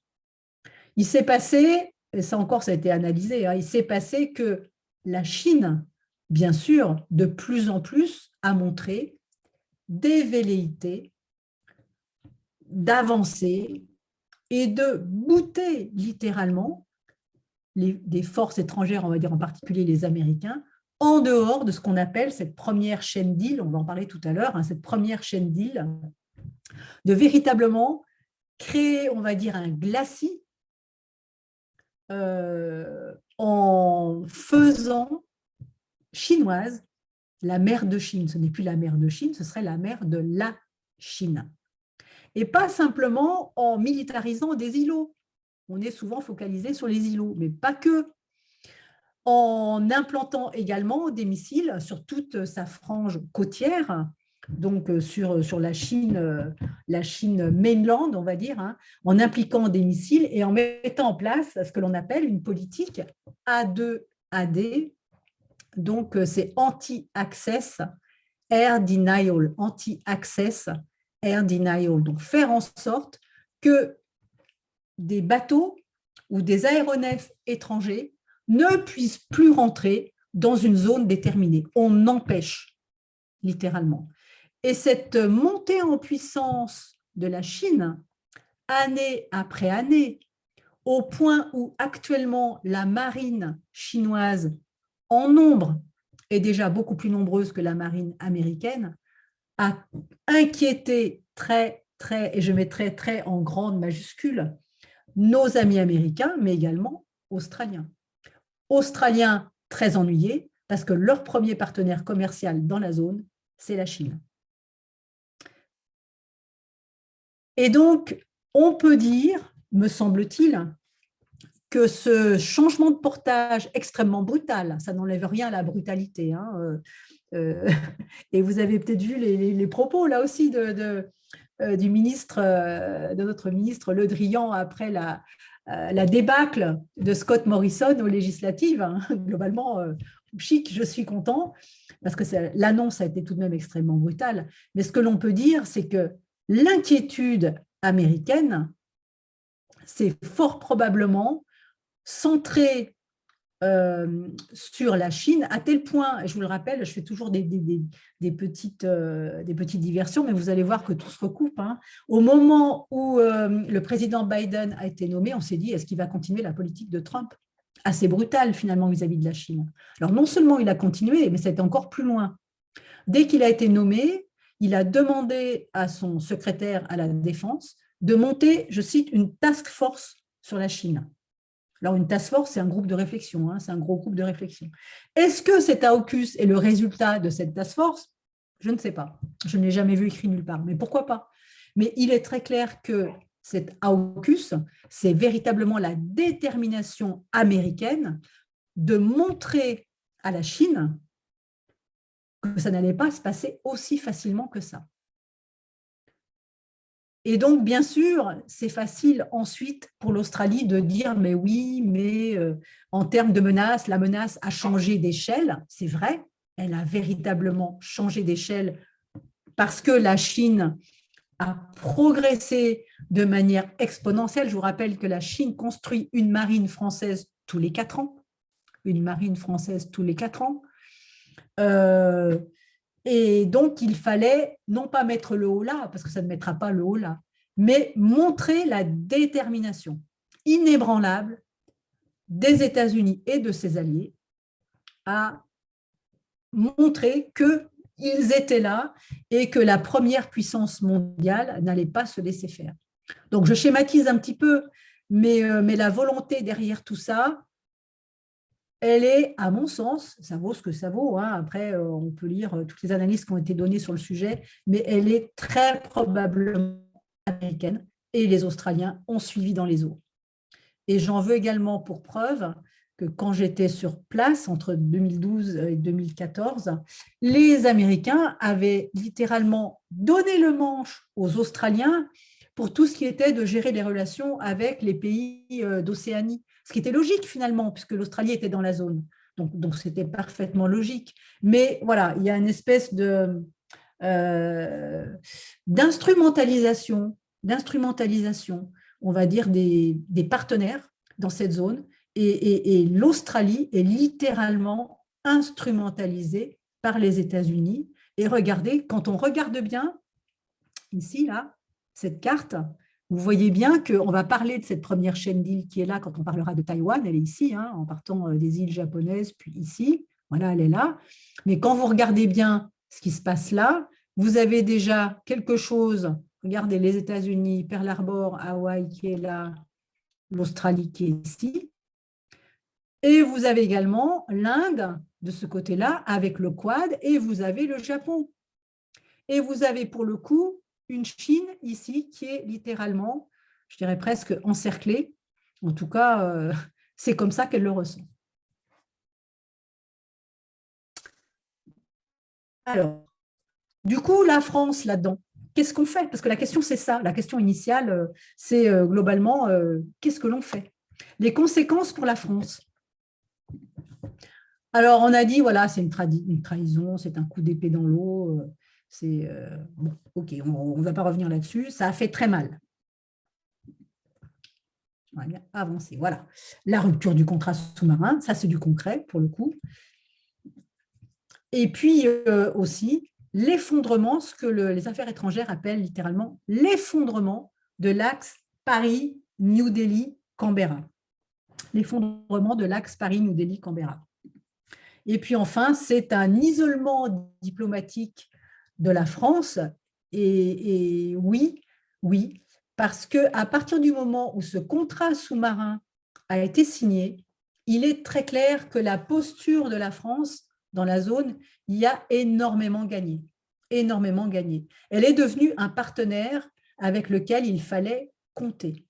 Speaker 2: Il s'est passé et ça encore, ça a été analysé, hein, il s'est passé que la Chine, bien sûr, de plus en plus, a montré des velléités d'avancer et de bouter littéralement des forces étrangères, on va dire en particulier les Américains, en dehors de ce qu'on appelle cette première chaîne d'îles, on va en parler tout à l'heure, hein, cette première chaîne d'îles, de véritablement créer, on va dire, un glacis en faisant chinoise la mer de Chine. Ce n'est plus la mer de Chine, ce serait la mer de la Chine. Et pas simplement en militarisant des îlots. On est souvent focalisé sur les îlots, mais pas que. En implantant également des missiles sur toute sa frange côtière, donc sur la Chine mainland, on va dire, hein, en impliquant des missiles et en mettant en place ce que l'on appelle une politique A2AD, donc c'est Anti-Access Air Denial, Anti-Access Air Denial, donc faire en sorte que des bateaux ou des aéronefs étrangers ne puissent plus rentrer dans une zone déterminée. On empêche, littéralement. Et cette montée en puissance de la Chine, année après année, au point où actuellement la marine chinoise, en nombre, est déjà beaucoup plus nombreuse que la marine américaine, a inquiété et je mettrai très en grande majuscule, nos amis américains, mais également australiens. Australiens très ennuyés parce que leur premier partenaire commercial dans la zone, c'est la Chine. Et donc, on peut dire, me semble-t-il, que ce changement de portage extrêmement brutal, ça n'enlève rien à la brutalité, hein, et vous avez peut-être vu les propos là aussi du ministre, de notre ministre Le Drian après la débâcle de Scott Morrison aux législatives, hein. Globalement, chic, je suis content, parce que l'annonce a été tout de même extrêmement brutale. Mais ce que l'on peut dire, c'est que l'inquiétude américaine, c'est fort probablement centrée sur la Chine, à tel point, et je vous le rappelle, je fais toujours des petites diversions, mais vous allez voir que tout se recoupe, hein. Au moment où le président Biden a été nommé, on s'est dit, est-ce qu'il va continuer la politique de Trump, assez brutale finalement vis-à-vis de la Chine? Alors non seulement il a continué, mais c'était encore plus loin. Dès qu'il a été nommé, il a demandé à son secrétaire à la Défense de monter, je cite, une task force sur la Chine. Alors, une task force, c'est un groupe de réflexion, hein, c'est un gros groupe de réflexion. Est-ce que cet AUKUS est le résultat de cette task force? Je ne sais pas. Je ne l'ai jamais vu écrit nulle part, mais pourquoi pas? Mais il est très clair que cet AUKUS, c'est véritablement la détermination américaine de montrer à la Chine que ça n'allait pas se passer aussi facilement que ça. Et donc, bien sûr, c'est facile ensuite pour l'Australie de dire, mais oui, mais en termes de menace, la menace a changé d'échelle. C'est vrai, elle a véritablement changé d'échelle parce que la Chine a progressé de manière exponentielle. Je vous rappelle que la Chine construit une marine française tous les 4 ans. Une marine française tous les 4 ans. Et donc, il fallait non pas mettre le haut là, parce que ça ne mettra pas le haut là, mais montrer la détermination inébranlable des États-Unis et de ses alliés à montrer qu'ils étaient là et que la première puissance mondiale n'allait pas se laisser faire. Donc, je schématise un petit peu, mais la volonté derrière tout ça, elle est, à mon sens, ça vaut ce que ça vaut, hein. Après, on peut lire toutes les analyses qui ont été données sur le sujet, mais elle est très probablement américaine et les Australiens ont suivi dans les eaux. Et j'en veux également pour preuve que quand j'étais sur place entre 2012 et 2014, les Américains avaient littéralement donné le manche aux Australiens pour tout ce qui était de gérer les relations avec les pays d'Océanie. Ce qui était logique finalement, puisque l'Australie était dans la zone. Donc c'était parfaitement logique. Mais voilà, il y a une espèce d'instrumentalisation, on va dire, des partenaires dans cette zone et l'Australie est littéralement instrumentalisée par les États-Unis. Et regardez, quand on regarde bien, ici, là, cette carte, vous voyez bien qu'on va parler de cette première chaîne d'îles qui est là quand on parlera de Taïwan. Elle est ici, hein, en partant des îles japonaises, puis ici. Voilà, elle est là. Mais quand vous regardez bien ce qui se passe là, vous avez déjà quelque chose. Regardez les États-Unis, Pearl Harbor, Hawaï qui est là, l'Australie qui est ici. Et vous avez également l'Inde de ce côté-là avec le Quad et vous avez le Japon. Et vous avez pour le coup une Chine ici qui est littéralement, je dirais presque encerclée. En tout cas, c'est comme ça qu'elle le ressent. Alors, du coup, la France là-dedans, qu'est-ce qu'on fait? Parce que la question, c'est ça. La question initiale, c'est globalement, qu'est-ce que l'on fait? Les conséquences pour la France. Alors, on a dit, voilà, c'est une trahison, c'est un coup d'épée dans l'eau. C'est bon, ok, on ne va pas revenir là-dessus. Ça a fait très mal. On va bien avancer. Voilà. La rupture du contrat sous-marin, ça c'est du concret pour le coup. Et puis aussi l'effondrement, ce que les affaires étrangères appellent littéralement l'effondrement de l'axe Paris-New Delhi-Canberra. L'effondrement de l'axe Paris-New Delhi-Canberra. Et puis enfin, c'est un isolement diplomatique de la France. Et oui, oui, parce qu'à partir du moment où ce contrat sous-marin a été signé, il est très clair que la posture de la France dans la zone y a énormément gagné. Énormément gagné. Elle est devenue un partenaire avec lequel il fallait compter.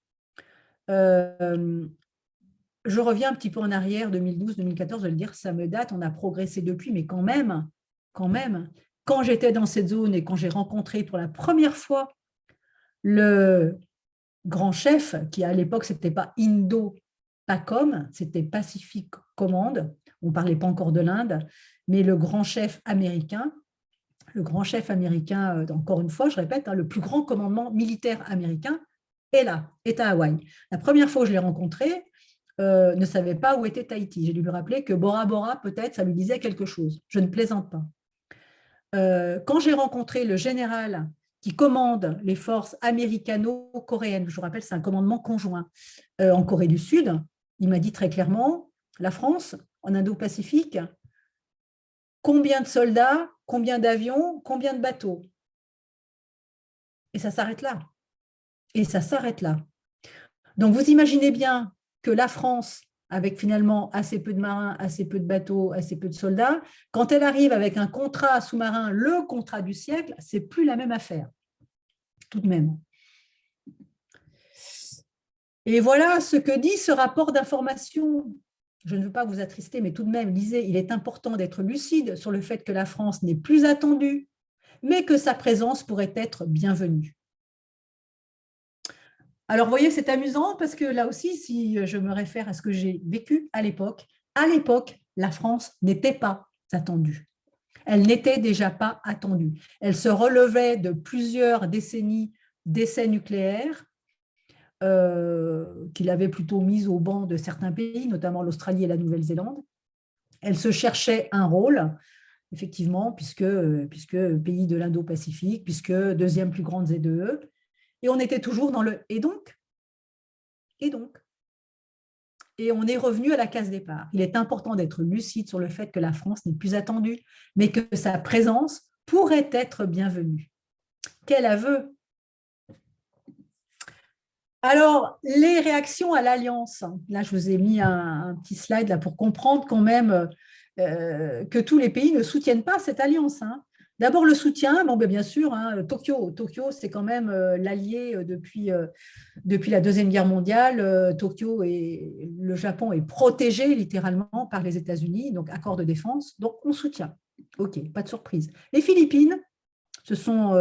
Speaker 2: Je reviens un petit peu en arrière, 2012-2014, je vais le dire, ça me date, on a progressé depuis, mais quand même, quand j'étais dans cette zone et quand j'ai rencontré pour la première fois le grand chef, qui à l'époque, ce n'était pas Indo-PACOM, c'était Pacific Command, on ne parlait pas encore de l'Inde, mais le grand chef américain, encore une fois, je répète, hein, le plus grand commandement militaire américain est là, est à Hawaï. La première fois que je l'ai rencontré, ne savait pas où était Tahiti. J'ai dû lui rappeler que Bora Bora, peut-être, ça lui disait quelque chose. Je ne plaisante pas. Quand j'ai rencontré le général qui commande les forces américano-coréennes, je vous rappelle, c'est un commandement conjoint en Corée du Sud, il m'a dit très clairement, la France, en Indo-Pacifique, combien de soldats, combien d'avions, combien de bateaux? Et ça s'arrête là. Et ça s'arrête là. Donc, vous imaginez bien que la France, avec finalement assez peu de marins, assez peu de bateaux, assez peu de soldats, quand elle arrive avec un contrat sous-marin, le contrat du siècle, c'est plus la même affaire, tout de même. Et voilà ce que dit ce rapport d'information. Je ne veux pas vous attrister, mais tout de même, lisez, il est important d'être lucide sur le fait que la France n'est plus attendue, mais que sa présence pourrait être bienvenue. Alors, vous voyez, c'est amusant parce que là aussi, si je me réfère à ce que j'ai vécu à l'époque, la France n'était pas attendue. Elle n'était déjà pas attendue. Elle se relevait de plusieurs décennies d'essais nucléaires qu'il avait plutôt mis au banc de certains pays, notamment l'Australie et la Nouvelle-Zélande. Elle se cherchait un rôle, effectivement, puisque pays de l'Indo-Pacifique, puisque deuxième plus grande ZEE, et on était toujours dans le « et donc ?» Et on est revenu à la case départ. Il est important d'être lucide sur le fait que la France n'est plus attendue, mais que sa présence pourrait être bienvenue. Quel aveu! Alors, les réactions à l'Alliance. Là, je vous ai mis un petit slide là pour comprendre quand même que tous les pays ne soutiennent pas cette alliance. D'abord, le soutien, bon, bien sûr, Tokyo, c'est quand même l'allié depuis la Deuxième Guerre mondiale. Tokyo et le Japon est protégé littéralement par les États-Unis, donc accord de défense, donc on soutient. OK, pas de surprise. Les Philippines se sont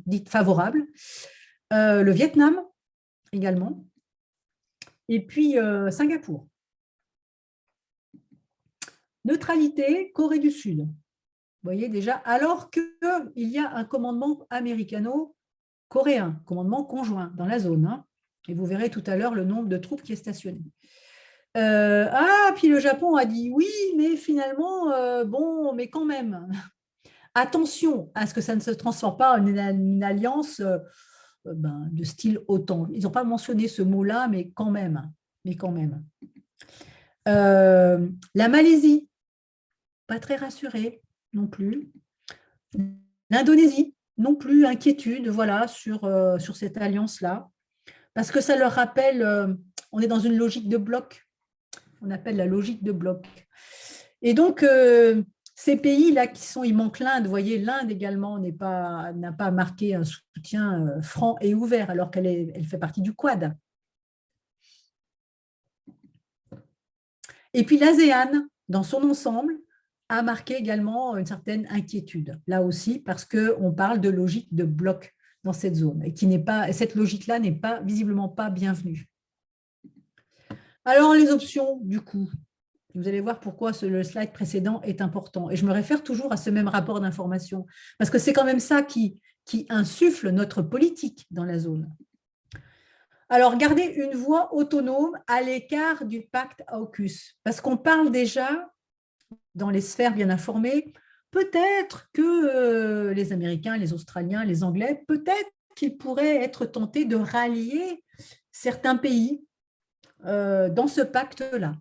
Speaker 2: dites favorables. Le Vietnam également. Et puis Singapour. Neutralité, Corée du Sud. Vous voyez déjà, alors qu'il y a un commandement américano-coréen, commandement conjoint dans la zone. Et vous verrez tout à l'heure le nombre de troupes qui est stationné. Puis le Japon a dit oui, mais finalement, bon, mais quand même, attention à ce que ça ne se transforme pas en une alliance de style OTAN. Ils n'ont pas mentionné ce mot-là, mais quand même. Mais quand même. La Malaisie, pas très rassurée non plus. L'Indonésie, non plus, inquiétude, voilà, sur cette alliance-là. Parce que ça leur rappelle, on est dans une logique de bloc. On appelle la logique de bloc. Et donc, ces pays-là qui sont, il manque l'Inde, vous voyez, l'Inde également n'a pas marqué un soutien franc et ouvert, alors elle fait partie du Quad. Et puis l'ASEAN, dans son ensemble, a marqué également une certaine inquiétude, là aussi, parce qu'on parle de logique de bloc dans cette zone, et cette logique-là n'est pas visiblement pas bienvenue. Alors, les options, du coup, vous allez voir pourquoi le slide précédent est important. Et je me réfère toujours à ce même rapport d'information, parce que c'est quand même ça qui insuffle notre politique dans la zone. Alors, garder une voie autonome à l'écart du pacte AUKUS, parce qu'on parle déjà, dans les sphères bien informées, peut-être que les Américains, les Australiens, les Anglais, peut-être qu'ils pourraient être tentés de rallier certains pays dans ce pacte-là,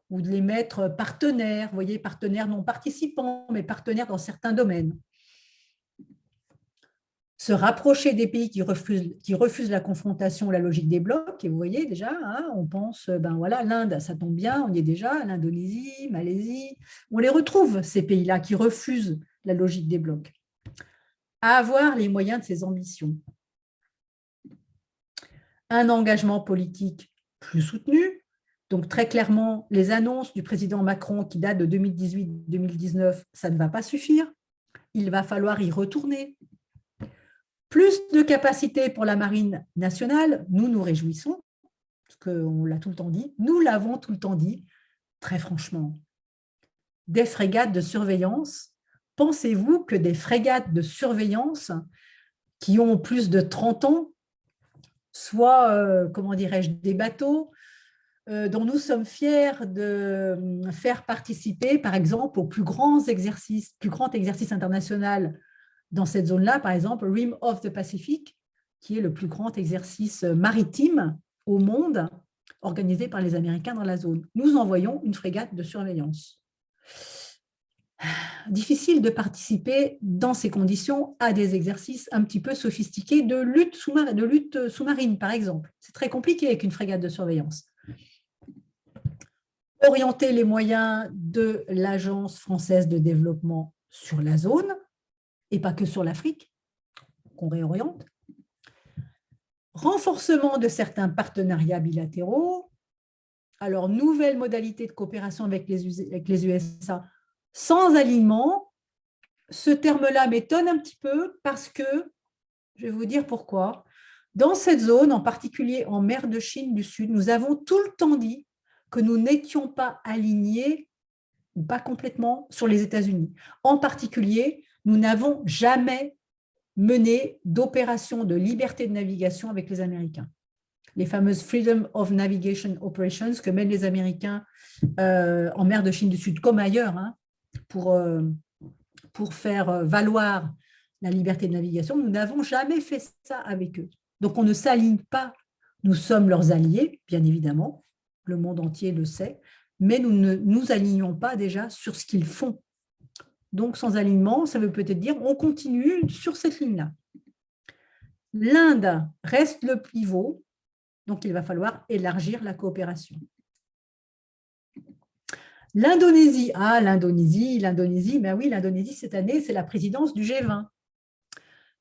Speaker 2: ou de les mettre partenaires, vous voyez, partenaires non participants, mais partenaires dans certains domaines. Se rapprocher des pays qui refusent la confrontation, la logique des blocs, et vous voyez déjà, hein, on pense, ben voilà, l'Inde, ça tombe bien, on y est déjà, l'Indonésie, Malaisie, on les retrouve, ces pays-là qui refusent la logique des blocs. À avoir les moyens de ses ambitions. Un engagement politique plus soutenu. Donc, très clairement, les annonces du président Macron qui datent de 2018-2019, ça ne va pas suffire. Il va falloir y retourner. Plus de capacité pour la marine nationale, nous nous réjouissons, parce qu'on l'a tout le temps dit, nous l'avons tout le temps dit, très franchement. Des frégates de surveillance, pensez-vous que des frégates de surveillance qui ont plus de 30 ans, soit, comment dirais-je, des bateaux dont nous sommes fiers de faire participer, par exemple, au plus grand exercice international dans cette zone-là, par exemple, Rim of the Pacific, qui est le plus grand exercice maritime au monde organisé par les Américains dans la zone. Nous envoyons une frégate de surveillance. Difficile de participer dans ces conditions à des exercices un petit peu sophistiqués de lutte sous-marine, par exemple. C'est très compliqué avec une frégate de surveillance. Orienter les moyens de l'Agence française de développement sur la zone, et pas que sur l'Afrique, qu'on réoriente. Renforcement de certains partenariats bilatéraux. Alors, nouvelle modalité de coopération avec les USA sans alignement. Ce terme-là m'étonne un petit peu parce que, je vais vous dire pourquoi, dans cette zone, en particulier en mer de Chine du Sud, nous avons tout le temps dit que nous n'étions pas alignés, ou pas complètement, sur les États-Unis. En particulier, nous n'avons jamais mené d'opérations de liberté de navigation avec les Américains. Les fameuses Freedom of Navigation Operations que mènent les Américains en mer de Chine du Sud, comme ailleurs, hein, pour faire valoir la liberté de navigation. Nous n'avons jamais fait ça avec eux. Donc, on ne s'aligne pas. Nous sommes leurs alliés, bien évidemment. Le monde entier le sait. Mais nous ne nous alignons pas déjà sur ce qu'ils font. Donc, sans alignement, ça veut peut-être dire on continue sur cette ligne-là. L'Inde reste le pivot, donc il va falloir élargir la coopération. L'Indonésie, l'Indonésie, ben oui, l'Indonésie, cette année, c'est la présidence du G20.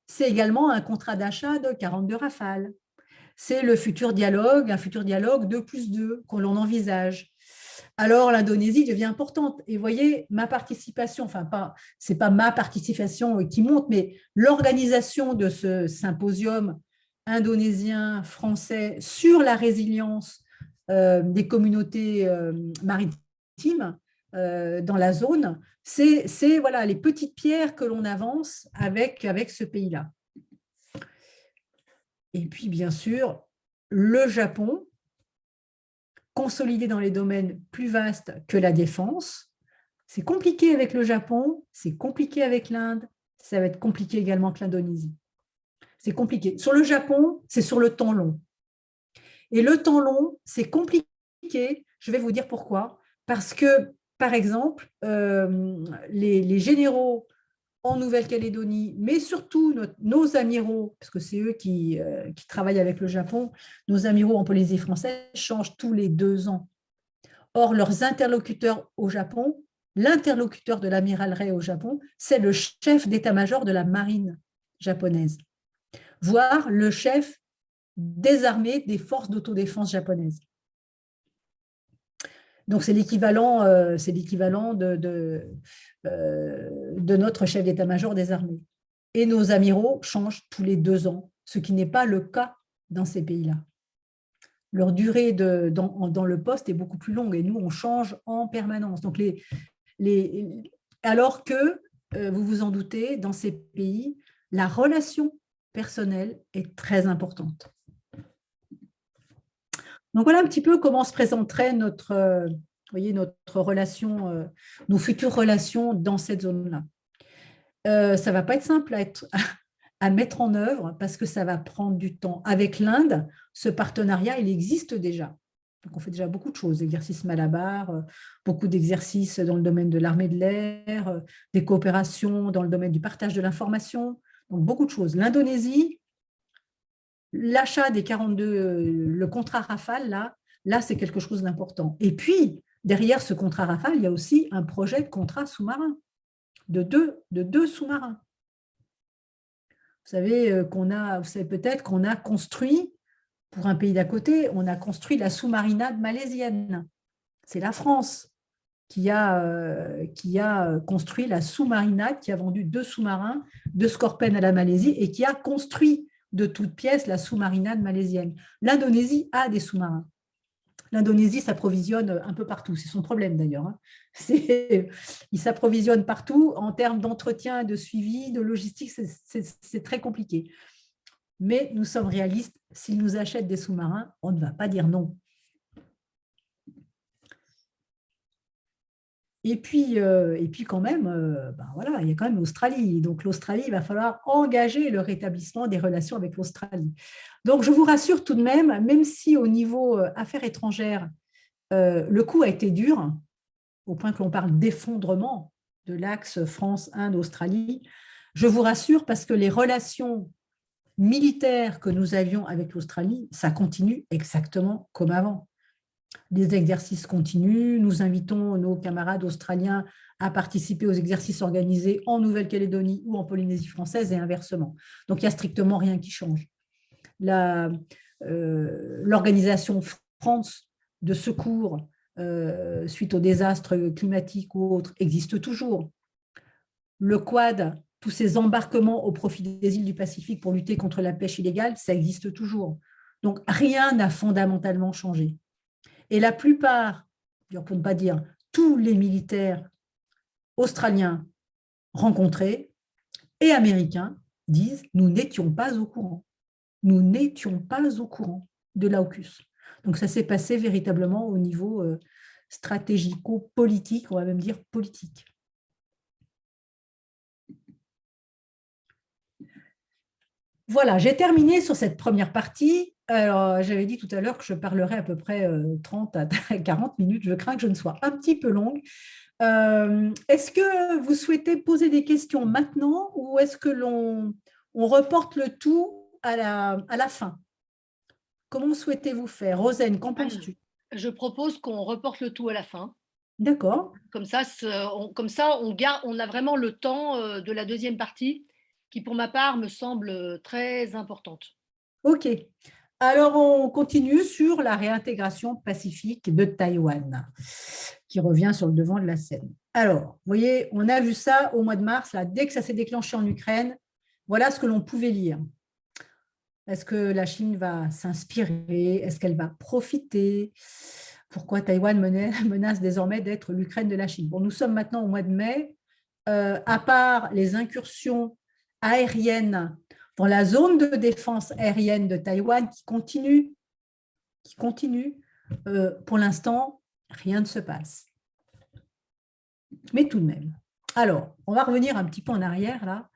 Speaker 2: C'est également un contrat d'achat de 42 Rafales. C'est le futur dialogue, un futur dialogue 2+2 qu'on l'on envisage. Alors, l'Indonésie devient importante. Et vous voyez, ma participation, ce n'est pas ma participation qui monte, mais l'organisation de ce symposium indonésien, français, sur la résilience des communautés maritimes dans la zone, c'est voilà, les petites pierres que l'on avance avec ce pays-là. Et puis, bien sûr, le Japon, consolidé dans les domaines plus vastes que la défense. C'est compliqué avec le Japon, c'est compliqué avec l'Inde, ça va être compliqué également avec l'Indonésie. C'est compliqué. Sur le Japon, c'est sur le temps long. Et le temps long, c'est compliqué. Je vais vous dire pourquoi. Parce que, par exemple, les généraux en Nouvelle-Calédonie, mais surtout nos amiraux, parce que c'est eux qui travaillent avec le Japon, nos amiraux en Polynésie française changent tous les 2 ans. Or, leurs interlocuteurs au Japon, l'interlocuteur de l'amiral Ray au Japon, c'est le chef d'état-major de la marine japonaise, voire le chef des armées des forces d'autodéfense japonaises. Donc, c'est l'équivalent de notre chef d'état-major des armées. Et nos amiraux changent tous les 2 ans, ce qui n'est pas le cas dans ces pays-là. Leur durée dans le poste est beaucoup plus longue et nous, on change en permanence. Donc, alors que, vous vous en doutez, dans ces pays, la relation personnelle est très importante. Donc, voilà un petit peu comment se présenterait notre relation, nos futures relations dans cette zone-là. Ça ne va pas être simple à mettre en œuvre parce que ça va prendre du temps. Avec l'Inde, ce partenariat, il existe déjà. Donc, on fait déjà beaucoup de choses, exercices Malabar, beaucoup d'exercices dans le domaine de l'armée de l'air, des coopérations dans le domaine du partage de l'information, donc beaucoup de choses. L'Indonésie, l'achat des 42, le contrat Rafale, là c'est quelque chose d'important. Et puis, derrière ce contrat Rafale, il y a aussi un projet de contrat sous-marin, de deux sous-marins. Vous savez peut-être qu'on a construit, pour un pays d'à côté, on a construit la sous-marinade malaisienne. C'est la France qui a construit la sous-marinade, qui a vendu 2 sous-marins de Scorpène à la Malaisie et qui a construit de toutes pièces la sous-marinade malaisienne. L'Indonésie a des sous-marins. L'Indonésie s'approvisionne un peu partout. C'est son problème d'ailleurs. Il s'approvisionne partout en termes d'entretien, de suivi, de logistique. C'est très compliqué. Mais nous sommes réalistes. S'ils nous achètent des sous-marins, on ne va pas dire non. Et puis quand même, voilà, il y a quand même l'Australie. Donc, l'Australie, il va falloir engager le rétablissement des relations avec l'Australie. Donc, je vous rassure tout de même si au niveau affaires étrangères, le coup a été dur, au point que l'on parle d'effondrement de l'axe France-Inde-Australie, je vous rassure parce que les relations militaires que nous avions avec l'Australie, ça continue exactement comme avant. Les exercices continuent, nous invitons nos camarades australiens à participer aux exercices organisés en Nouvelle-Calédonie ou en Polynésie française et inversement. Donc, il n'y a strictement rien qui change. L'organisation France de secours suite aux désastres climatiques ou autres existe toujours. Le Quad, tous ces embarquements au profit des îles du Pacifique pour lutter contre la pêche illégale, ça existe toujours. Donc, rien n'a fondamentalement changé. Et la plupart, pour ne pas dire tous les militaires australiens rencontrés et américains disent « nous n'étions pas au courant ». Nous n'étions pas au courant de l'AUKUS. Donc, ça s'est passé véritablement au niveau stratégico-politique, on va même dire politique. Voilà, j'ai terminé sur cette première partie. Alors, j'avais dit tout à l'heure que je parlerai à peu près 30 à 40 minutes. Je crains que je ne sois un petit peu longue. Est-ce que vous souhaitez poser des questions maintenant ou est-ce que l'on reporte le tout à la fin? Comment souhaitez-vous faire? Rosen, qu'en penses-tu?
Speaker 1: Je propose qu'on reporte le tout à la fin.
Speaker 2: D'accord.
Speaker 1: Comme ça, on a vraiment le temps de la deuxième partie qui, pour ma part, me semble très importante.
Speaker 2: OK. Alors, on continue sur la réintégration pacifique de Taïwan, qui revient sur le devant de la scène. Alors, vous voyez, on a vu ça au mois de mars, là, dès que ça s'est déclenché en Ukraine, voilà ce que l'on pouvait lire. Est-ce que la Chine va s'inspirer? Est-ce qu'elle va profiter? Pourquoi Taïwan menace désormais d'être l'Ukraine de la Chine? Bon, nous sommes maintenant au mois de mai. À part les incursions aériennes dans la zone de défense aérienne de Taïwan qui continue qui continue. Pour l'instant, rien ne se passe. Mais tout de même. Alors, on va revenir un petit peu en arrière, là.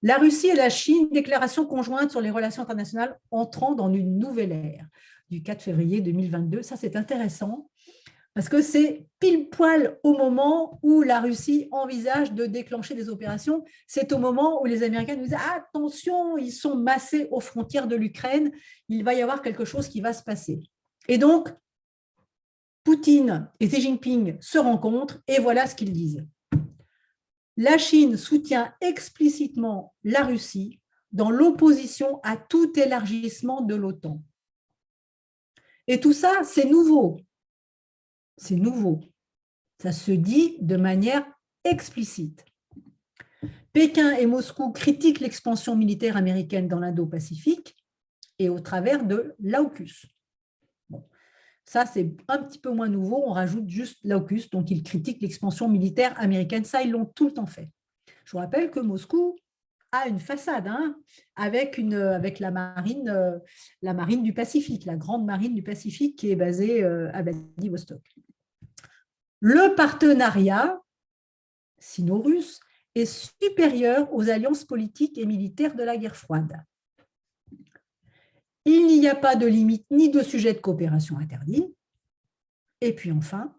Speaker 2: La Russie et la Chine, déclaration conjointe sur les relations internationales entrant dans une nouvelle ère du 4 février 2022. Ça, c'est intéressant parce que c'est pile poil au moment où la Russie envisage de déclencher des opérations. C'est au moment où les Américains nous disent « Attention, ils sont massés aux frontières de l'Ukraine, il va y avoir quelque chose qui va se passer. » Et donc, Poutine et Xi Jinping se rencontrent et voilà ce qu'ils disent. La Chine soutient explicitement la Russie dans l'opposition à tout élargissement de l'OTAN. Et tout ça, c'est nouveau. C'est nouveau. Ça se dit de manière explicite. Pékin et Moscou critiquent l'expansion militaire américaine dans l'Indo-Pacifique et au travers de l'AUKUS. Bon. Ça, c'est un petit peu moins nouveau. On rajoute juste l'AUKUS, donc ils critiquent l'expansion militaire américaine. Ça, ils l'ont tout le temps fait. Je vous rappelle que Moscou a une façade avec la marine du Pacifique, la grande marine du Pacifique qui est basée à Vladivostok. Le partenariat sino-russe est supérieur aux alliances politiques et militaires de la guerre froide. Il n'y a pas de limite ni de sujet de coopération interdit. Et puis enfin,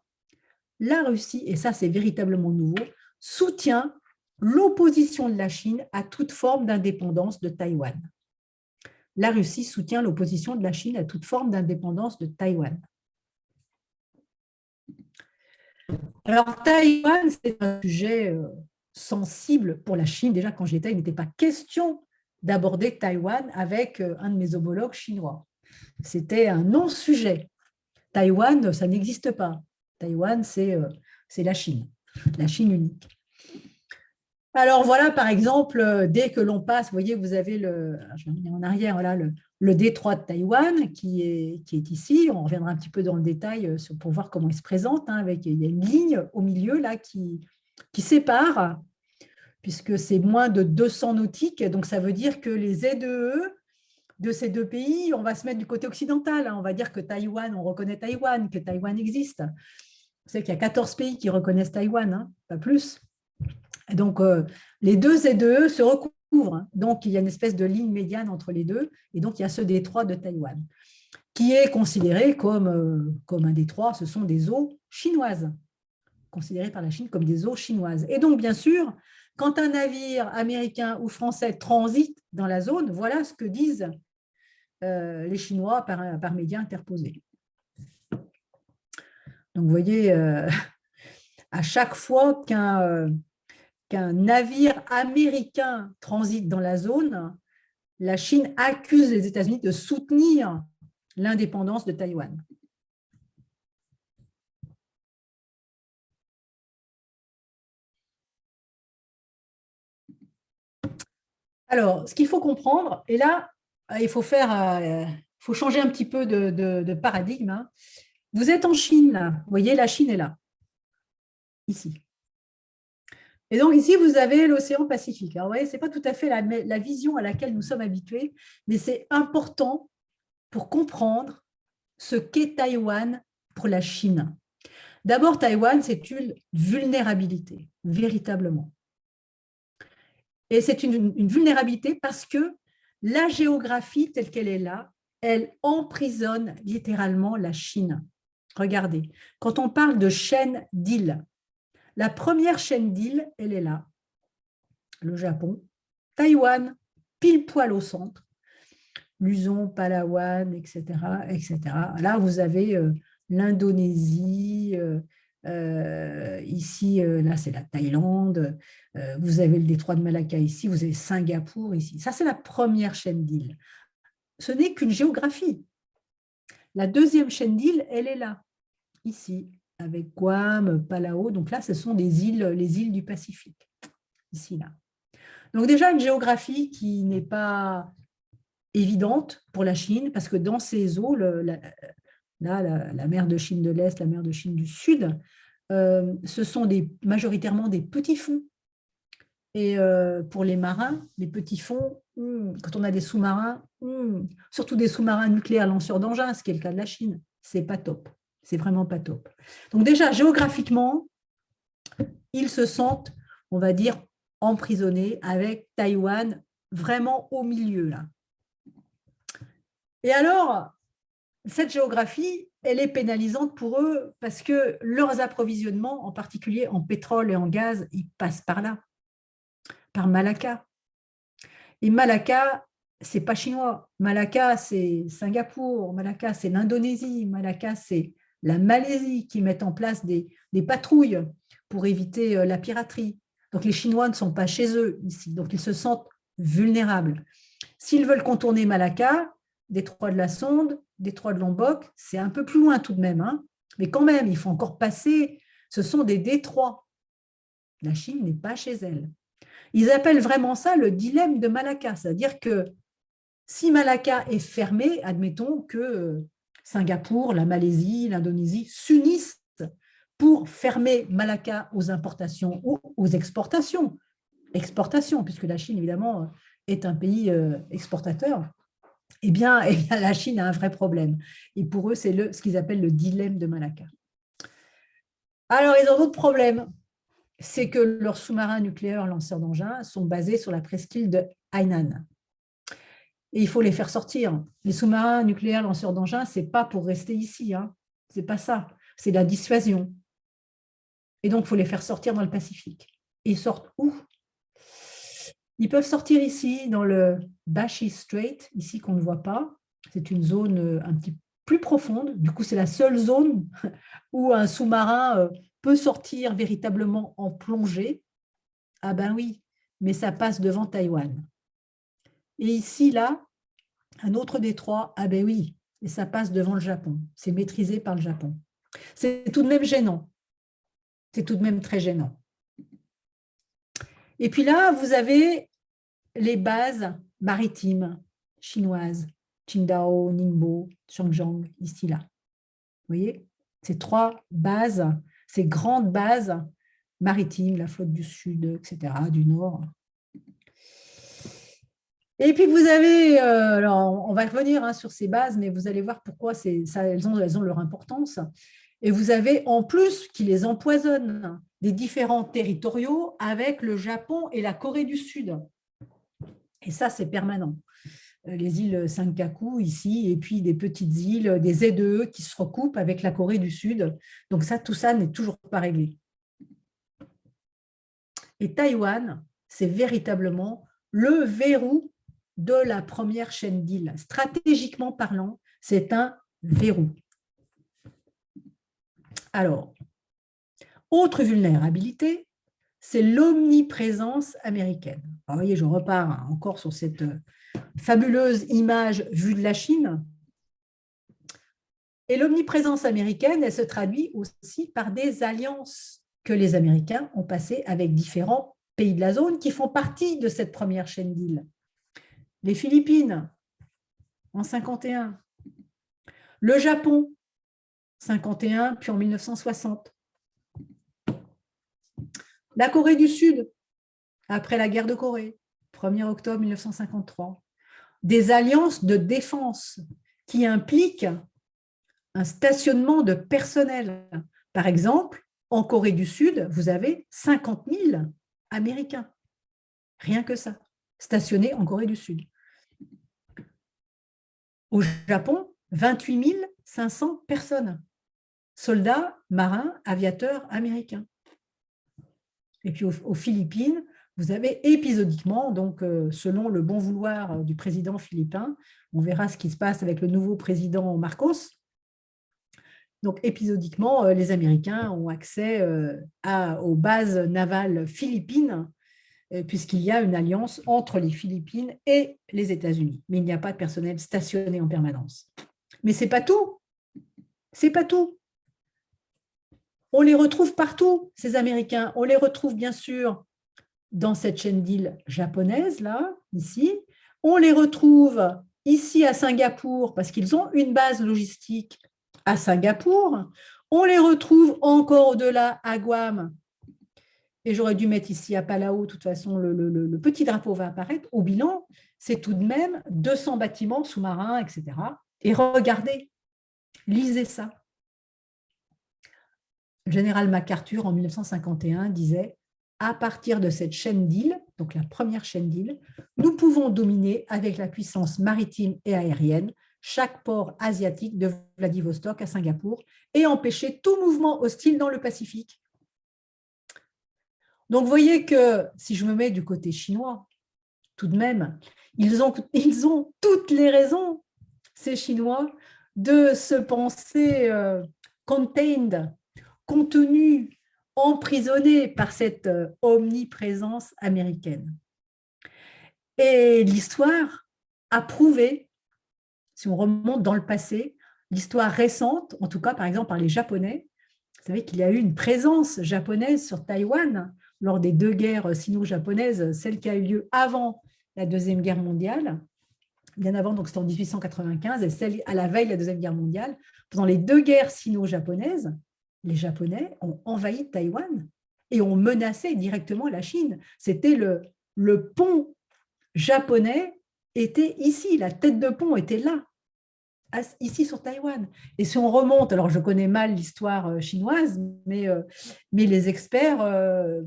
Speaker 2: la Russie, et ça c'est véritablement nouveau, soutient l'opposition de la Chine à toute forme d'indépendance de Taïwan. La Russie soutient l'opposition de la Chine à toute forme d'indépendance de Taïwan. Alors, Taïwan, c'est un sujet sensible pour la Chine. Déjà, quand j'y étais, il n'était pas question d'aborder Taïwan avec un de mes homologues chinois. C'était un non-sujet. Taïwan, ça n'existe pas. Taïwan, c'est la Chine unique. Alors voilà, par exemple, dès que l'on passe, vous voyez, vous avez je vais revenir en arrière, voilà, le détroit de Taïwan qui est ici. On reviendra un petit peu dans le détail pour voir comment il se présente. Il y a une ligne au milieu là qui sépare, puisque c'est moins de 200 nautiques. Donc ça veut dire que les ZEE de ces deux pays, on va se mettre du côté occidental. On va dire que Taïwan, on reconnaît Taïwan, que Taïwan existe. Vous savez qu'il y a 14 pays qui reconnaissent Taïwan, pas plus. Donc, les deux ZEE se recouvrent. Donc, il y a une espèce de ligne médiane entre les deux. Et donc, il y a ce détroit de Taïwan, qui est considéré comme un détroit. Ce sont des eaux chinoises, considérées par la Chine comme des eaux chinoises. Et donc, bien sûr, quand un navire américain ou français transite dans la zone, voilà ce que disent les Chinois par médias interposés. Donc, vous voyez, à chaque fois qu'un navire américain transite dans la zone, la Chine accuse les États-Unis de soutenir l'indépendance de Taïwan. Alors, ce qu'il faut comprendre, et là, il faut changer un petit peu de paradigme. Vous êtes en Chine, là. Vous voyez, la Chine est là, ici. Et donc ici, vous avez l'océan Pacifique. Alors, vous voyez, ce n'est pas tout à fait la vision à laquelle nous sommes habitués, mais c'est important pour comprendre ce qu'est Taïwan pour la Chine. D'abord, Taïwan, c'est une vulnérabilité, véritablement. Et c'est une vulnérabilité parce que la géographie telle qu'elle est là, elle emprisonne littéralement la Chine. Regardez, quand on parle de chaîne d'îles, la première chaîne d'îles, elle est là, le Japon, Taïwan, pile poil au centre, Luzon, Palawan, etc., etc. Là, vous avez l'Indonésie, ici, là, c'est la Thaïlande, vous avez le détroit de Malacca ici, vous avez Singapour ici. Ça, c'est la première chaîne d'îles. Ce n'est qu'une géographie. La deuxième chaîne d'îles, elle est là, ici, avec Guam, Palau. Donc là, ce sont les îles du Pacifique, ici, là. Donc déjà, une géographie qui n'est pas évidente pour la Chine, parce que dans ces eaux, la mer de Chine de l'Est, la mer de Chine du Sud, ce sont majoritairement des petits fonds. Et pour les marins, les petits fonds, quand on a des sous-marins, surtout des sous-marins nucléaires lanceurs d'engins, ce qui est le cas de la Chine, c'est pas top. C'est vraiment pas top. Donc déjà, géographiquement, ils se sentent, on va dire, emprisonnés avec Taïwan vraiment au milieu là. Et alors, cette géographie, elle est pénalisante pour eux parce que leurs approvisionnements, en particulier en pétrole et en gaz, ils passent par là, par Malacca. Et Malacca, c'est pas chinois. Malacca, c'est Singapour. Malacca, c'est l'Indonésie. Malacca, c'est la Malaisie qui mettent en place des patrouilles pour éviter la piraterie. Donc les Chinois ne sont pas chez eux ici, donc ils se sentent vulnérables. S'ils veulent contourner Malacca, détroit de la Sonde, détroit de Lombok, c'est un peu plus loin tout de même, hein, mais quand même, il faut encore passer. Ce sont des détroits. La Chine n'est pas chez elle. Ils appellent vraiment ça le dilemme de Malacca, c'est-à-dire que si Malacca est fermé, admettons que Singapour, la Malaisie, l'Indonésie s'unissent pour fermer Malacca aux importations ou aux exportations. Exportations, puisque la Chine, évidemment, est un pays exportateur. Eh bien, la Chine a un vrai problème. Et pour eux, c'est ce qu'ils appellent le dilemme de Malacca. Alors, ils ont d'autres problèmes. C'est que leurs sous-marins nucléaires lanceurs d'engins sont basés sur la presqu'île de Hainan. Et il faut les faire sortir. Les sous-marins nucléaires lanceurs d'engins, ce n'est pas pour rester ici. Hein. Ce n'est pas ça. C'est la dissuasion. Et donc, il faut les faire sortir dans le Pacifique. Et ils sortent où? Ils peuvent sortir ici, dans le Bashi Strait, ici qu'on ne voit pas. C'est une zone un petit plus profonde. Du coup, c'est la seule zone où un sous-marin peut sortir véritablement en plongée. Ah ben oui, mais ça passe devant Taïwan. Et ici, là, un autre détroit, ah ben oui, et ça passe devant le Japon. C'est maîtrisé par le Japon. C'est tout de même gênant. C'est tout de même très gênant. Et puis là, vous avez les bases maritimes chinoises, Qingdao, Ningbo, Changjiang, ici, là. Vous voyez, ces trois bases, ces grandes bases maritimes, la flotte du Sud, etc., du Nord. Et puis vous avez, alors on va revenir sur ces bases, mais vous allez voir pourquoi elles ont leur importance. Et vous avez en plus qui les empoisonnent des différents territoriaux avec le Japon et la Corée du Sud. Et ça, c'est permanent. Les îles Senkaku ici, et puis des petites îles, des ZEE qui se recoupent avec la Corée du Sud. Donc ça, tout ça n'est toujours pas réglé. Et Taïwan, c'est véritablement le verrou de la première chaîne d'îles. Stratégiquement parlant, c'est un verrou. Alors, autre vulnérabilité, c'est l'omniprésence américaine. Alors, vous voyez, je repars encore sur cette fabuleuse image vue de la Chine. Et l'omniprésence américaine, elle se traduit aussi par des alliances que les Américains ont passées avec différents pays de la zone qui font partie de cette première chaîne d'îles. Les Philippines, en 1951. Le Japon, 1951, puis en 1960. La Corée du Sud, après la guerre de Corée, 1er octobre 1953. Des alliances de défense qui impliquent un stationnement de personnel. Par exemple, en Corée du Sud, vous avez 50 000 Américains. Rien que ça, stationnés en Corée du Sud. Au Japon, 28 500 personnes. Soldats, marins, aviateurs américains. Et puis aux Philippines, vous avez épisodiquement, donc selon le bon vouloir du président philippin, on verra ce qui se passe avec le nouveau président Marcos. Donc épisodiquement, les Américains ont accès aux bases navales philippines, puisqu'il y a une alliance entre les Philippines et les États-Unis. Mais il n'y a pas de personnel stationné en permanence. Mais ce n'est pas tout. C'est pas tout. On les retrouve partout, ces Américains. On les retrouve bien sûr dans cette chaîne d'îles japonaise, là, ici. On les retrouve ici à Singapour, parce qu'ils ont une base logistique à Singapour. On les retrouve encore au-delà à Guam. et j'aurais dû mettre ici à Palau, de toute façon, le petit drapeau va apparaître, au bilan, c'est tout de même 200 bâtiments sous-marins, etc. Et regardez, lisez ça. Le général MacArthur, en 1951, disait « À partir de cette chaîne d'îles, donc la première chaîne d'îles, nous pouvons dominer avec la puissance maritime et aérienne chaque port asiatique de Vladivostok à Singapour et empêcher tout mouvement hostile dans le Pacifique. » Donc, vous voyez que si je me mets du côté chinois, tout de même, ils ont toutes les raisons, ces Chinois, de se penser contained, contenus, emprisonnés par cette omniprésence américaine. Et l'histoire a prouvé, si on remonte dans le passé, l'histoire récente, en tout cas par exemple par les Japonais, vous savez qu'il y a eu une présence japonaise sur Taïwan lors des 2 guerres sino-japonaises, celle qui a eu lieu avant la Deuxième Guerre mondiale, bien avant, donc c'était en 1895, et celle à la veille de la Deuxième Guerre mondiale. Pendant les 2 guerres sino-japonaises, les Japonais ont envahi Taïwan et ont menacé directement la Chine. C'était le pont japonais était ici, la tête de pont était là, ici sur Taïwan. Et si on remonte, alors je connais mal l'histoire chinoise, mais les experts,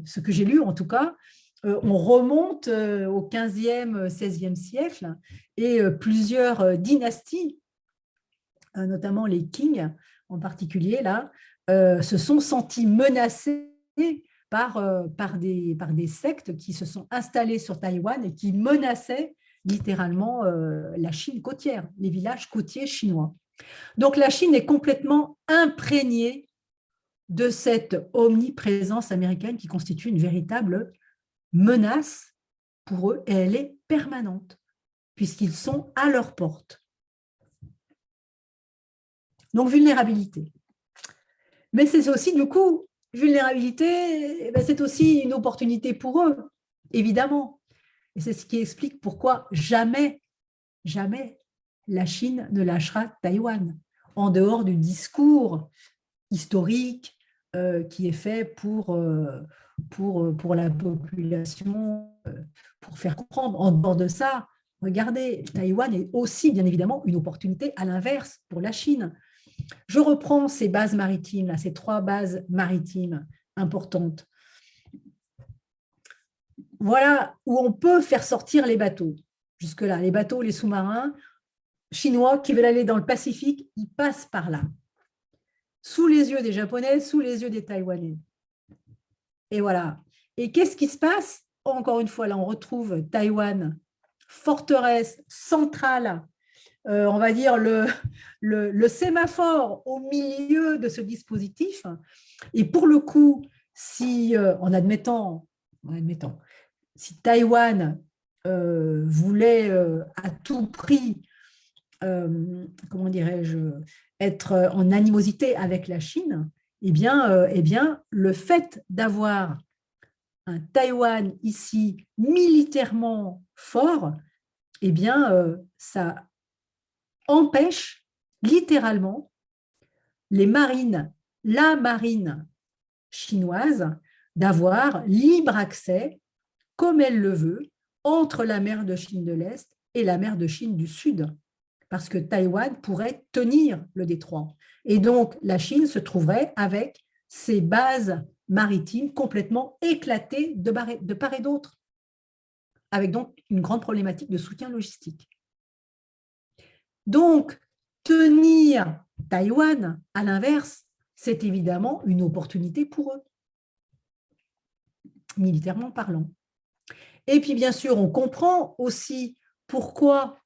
Speaker 2: ce que j'ai lu en tout cas, on remonte au 15e, 16e siècle et plusieurs dynasties, notamment les Qing en particulier, là, se sont sentis menacés par des sectes qui se sont installées sur Taïwan et qui menaçaient littéralement la Chine côtière, les villages côtiers chinois. Donc la Chine est complètement imprégnée de cette omniprésence américaine qui constitue une véritable menace pour eux et elle est permanente puisqu'ils sont à leur porte. Donc vulnérabilité. Mais c'est aussi du coup, vulnérabilité, c'est aussi une opportunité pour eux, évidemment. Et c'est ce qui explique pourquoi jamais la Chine ne lâchera Taïwan, en dehors du discours historique qui est fait pour la population, pour faire comprendre. En dehors de ça, regardez, Taïwan est aussi bien évidemment une opportunité à l'inverse pour la Chine. Je reprends ces bases maritimes, là, ces 3 bases maritimes importantes. Voilà où on peut faire sortir les bateaux. Jusque-là, les bateaux, les sous-marins chinois qui veulent aller dans le Pacifique, ils passent par là. Sous les yeux des Japonais, sous les yeux des Taïwanais. Et voilà. Et qu'est-ce qui se passe? Encore une fois, là, on retrouve Taïwan, forteresse centrale, on va dire le sémaphore au milieu de ce dispositif. Et pour le coup, si, en admettant, si Taïwan voulait à tout prix, comment dirais-je, être en animosité avec la Chine, eh bien, le fait d'avoir un Taïwan ici militairement fort, eh bien, ça empêche littéralement les marines, la marine chinoise, d'avoir libre accès, comme elle le veut, entre la mer de Chine de l'Est et la mer de Chine du Sud, parce que Taïwan pourrait tenir le détroit. Et donc, la Chine se trouverait avec ses bases maritimes complètement éclatées de part et d'autre, avec donc une grande problématique de soutien logistique. Donc, tenir Taïwan, à l'inverse, c'est évidemment une opportunité pour eux, militairement parlant. Et puis, bien sûr, on comprend aussi pourquoi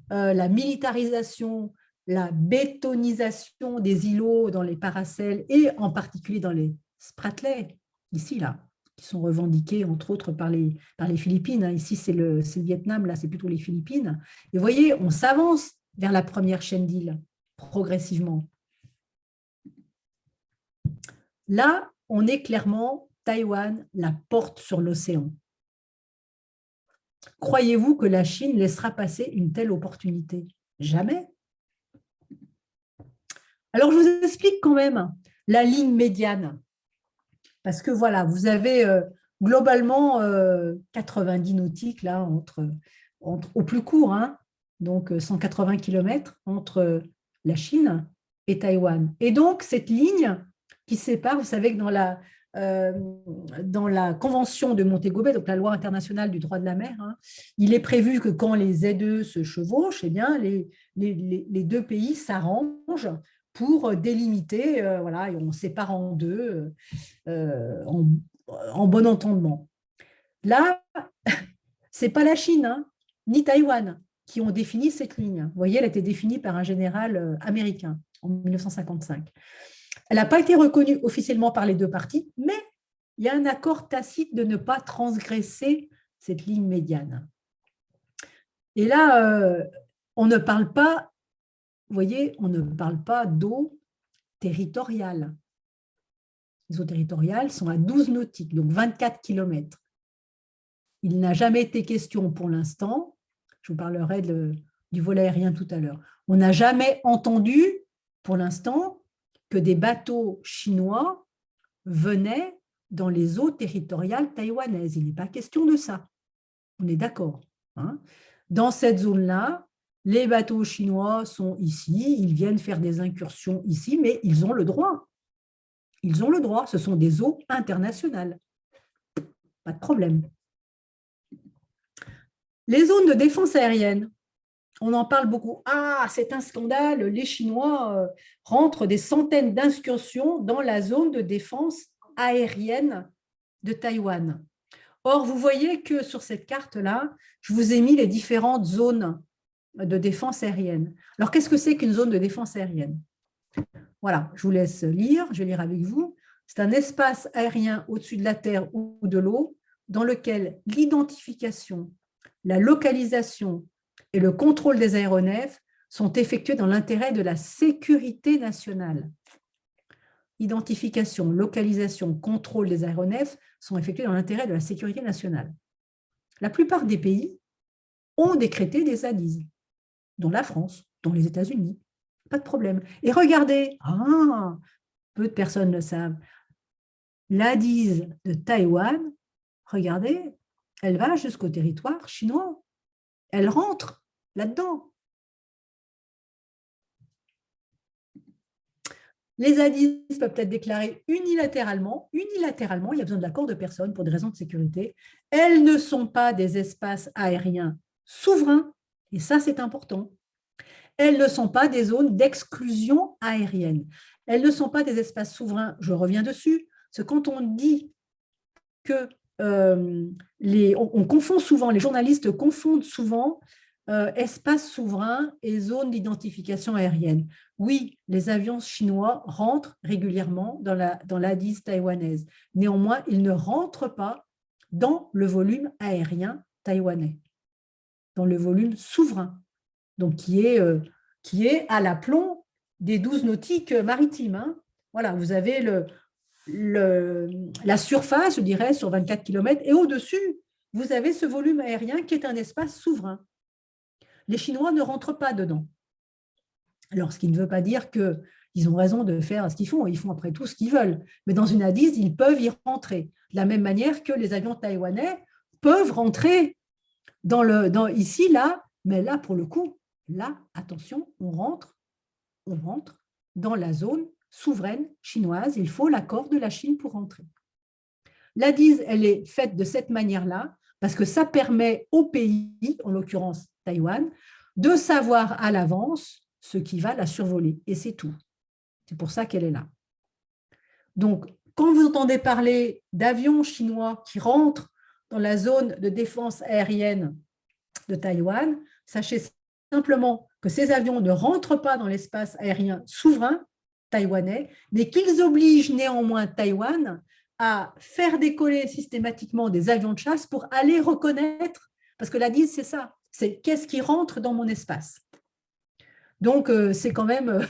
Speaker 2: la militarisation, la bétonisation des îlots dans les Paracels et en particulier dans les Spratleys, ici, là, qui sont revendiqués, entre autres, par les Philippines. Ici, c'est le Vietnam, là, c'est plutôt les Philippines. Et vous voyez, on s'avance vers la première chaîne d'îles, progressivement. Là, on est clairement, Taïwan, la porte sur l'océan. Croyez-vous que la Chine laissera passer une telle opportunité? Jamais. Alors, je vous explique quand même la ligne médiane. Parce que voilà, vous avez globalement 90 nautiques là, au plus court, hein, donc 180 km entre la Chine et Taïwan. Et donc, cette ligne qui sépare, vous savez que dans la Convention de Montego Bay, donc la loi internationale du droit de la mer, hein, il est prévu que quand les Z2 se chevauchent, eh bien, les deux pays s'arrangent pour délimiter, voilà, et on sépare en deux en bon entendement. Là, c'est pas la Chine, hein, ni Taïwan qui ont défini cette ligne. Vous voyez, elle a été définie par un général américain en 1955. Elle n'a pas été reconnue officiellement par les deux parties, mais il y a un accord tacite de ne pas transgresser cette ligne médiane. Et là, on ne parle pas, vous voyez, on ne parle pas d'eau territoriale. Les eaux territoriales sont à 12 nautiques, donc 24 km. Il n'a jamais été question pour l'instant, je vous parlerai du vol aérien tout à l'heure, on n'a jamais entendu pour l'instant que des bateaux chinois venaient dans les eaux territoriales taïwanaises. Il n'est pas question de ça. On est d'accord, hein. Dans cette zone-là, les bateaux chinois sont ici, ils viennent faire des incursions ici, mais ils ont le droit. Ils ont le droit, ce sont des eaux internationales. Pas de problème. Les zones de défense aérienne, on en parle beaucoup. Ah, c'est un scandale, les Chinois rentrent des centaines d'incursions dans la zone de défense aérienne de Taïwan. Or, vous voyez que sur cette carte-là, je vous ai mis les différentes zones de défense aérienne. Alors, qu'est-ce que c'est qu'une zone de défense aérienne? Voilà, je vous laisse lire, je vais lire avec vous. C'est un espace aérien au-dessus de la terre ou de l'eau dans lequel l'identification, la localisation et le contrôle des aéronefs sont effectués dans l'intérêt de la sécurité nationale. Identification, localisation, contrôle des aéronefs sont effectués dans l'intérêt de la sécurité nationale. La plupart des pays ont décrété des ADIZ, dont la France, dont les États-Unis. Pas de problème. Et regardez, peu de personnes le savent, l'ADIZ de Taïwan, regardez, elle va jusqu'au territoire chinois. Elle rentre là-dedans. Les ADIZ peuvent être déclarées unilatéralement. Unilatéralement, il y a besoin de l'accord de personne pour des raisons de sécurité. Elles ne sont pas des espaces aériens souverains, et ça, c'est important. Elles ne sont pas des zones d'exclusion aérienne. Elles ne sont pas des espaces souverains, je reviens dessus, parce que quand on dit que on confond souvent, les journalistes confondent souvent espace souverain et zone d'identification aérienne. Oui, les avions chinois rentrent régulièrement dans l'ADIZ taïwanaise. Néanmoins, ils ne rentrent pas dans le volume aérien taïwanais, dans le volume souverain, donc qui est à l'aplomb des 12 nautiques maritimes, hein. Voilà, vous avez la surface, je dirais, sur 24 km, et au-dessus, vous avez ce volume aérien qui est un espace souverain. Les Chinois ne rentrent pas dedans. Alors, ce qui ne veut pas dire qu'ils ont raison de faire ce qu'ils font. Ils font après tout ce qu'ils veulent. Mais dans une ADIZ, ils peuvent y rentrer. De la même manière que les avions taïwanais peuvent rentrer ici, là, mais là, pour le coup, là, attention, on rentre dans la zone souveraine chinoise. Il faut l'accord de la Chine pour rentrer. L'ADIZ, elle est faite de cette manière-là parce que ça permet au pays, en l'occurrence Taïwan, de savoir à l'avance ce qui va la survoler. Et c'est tout. C'est pour ça qu'elle est là. Donc, quand vous entendez parler d'avions chinois qui rentrent dans la zone de défense aérienne de Taïwan, sachez simplement que ces avions ne rentrent pas dans l'espace aérien souverain taïwanais, mais qu'ils obligent néanmoins Taïwan à faire décoller systématiquement des avions de chasse pour aller reconnaître, parce que l'ADIZ, c'est ça, c'est qu'est-ce qui rentre dans mon espace. Donc, c'est quand même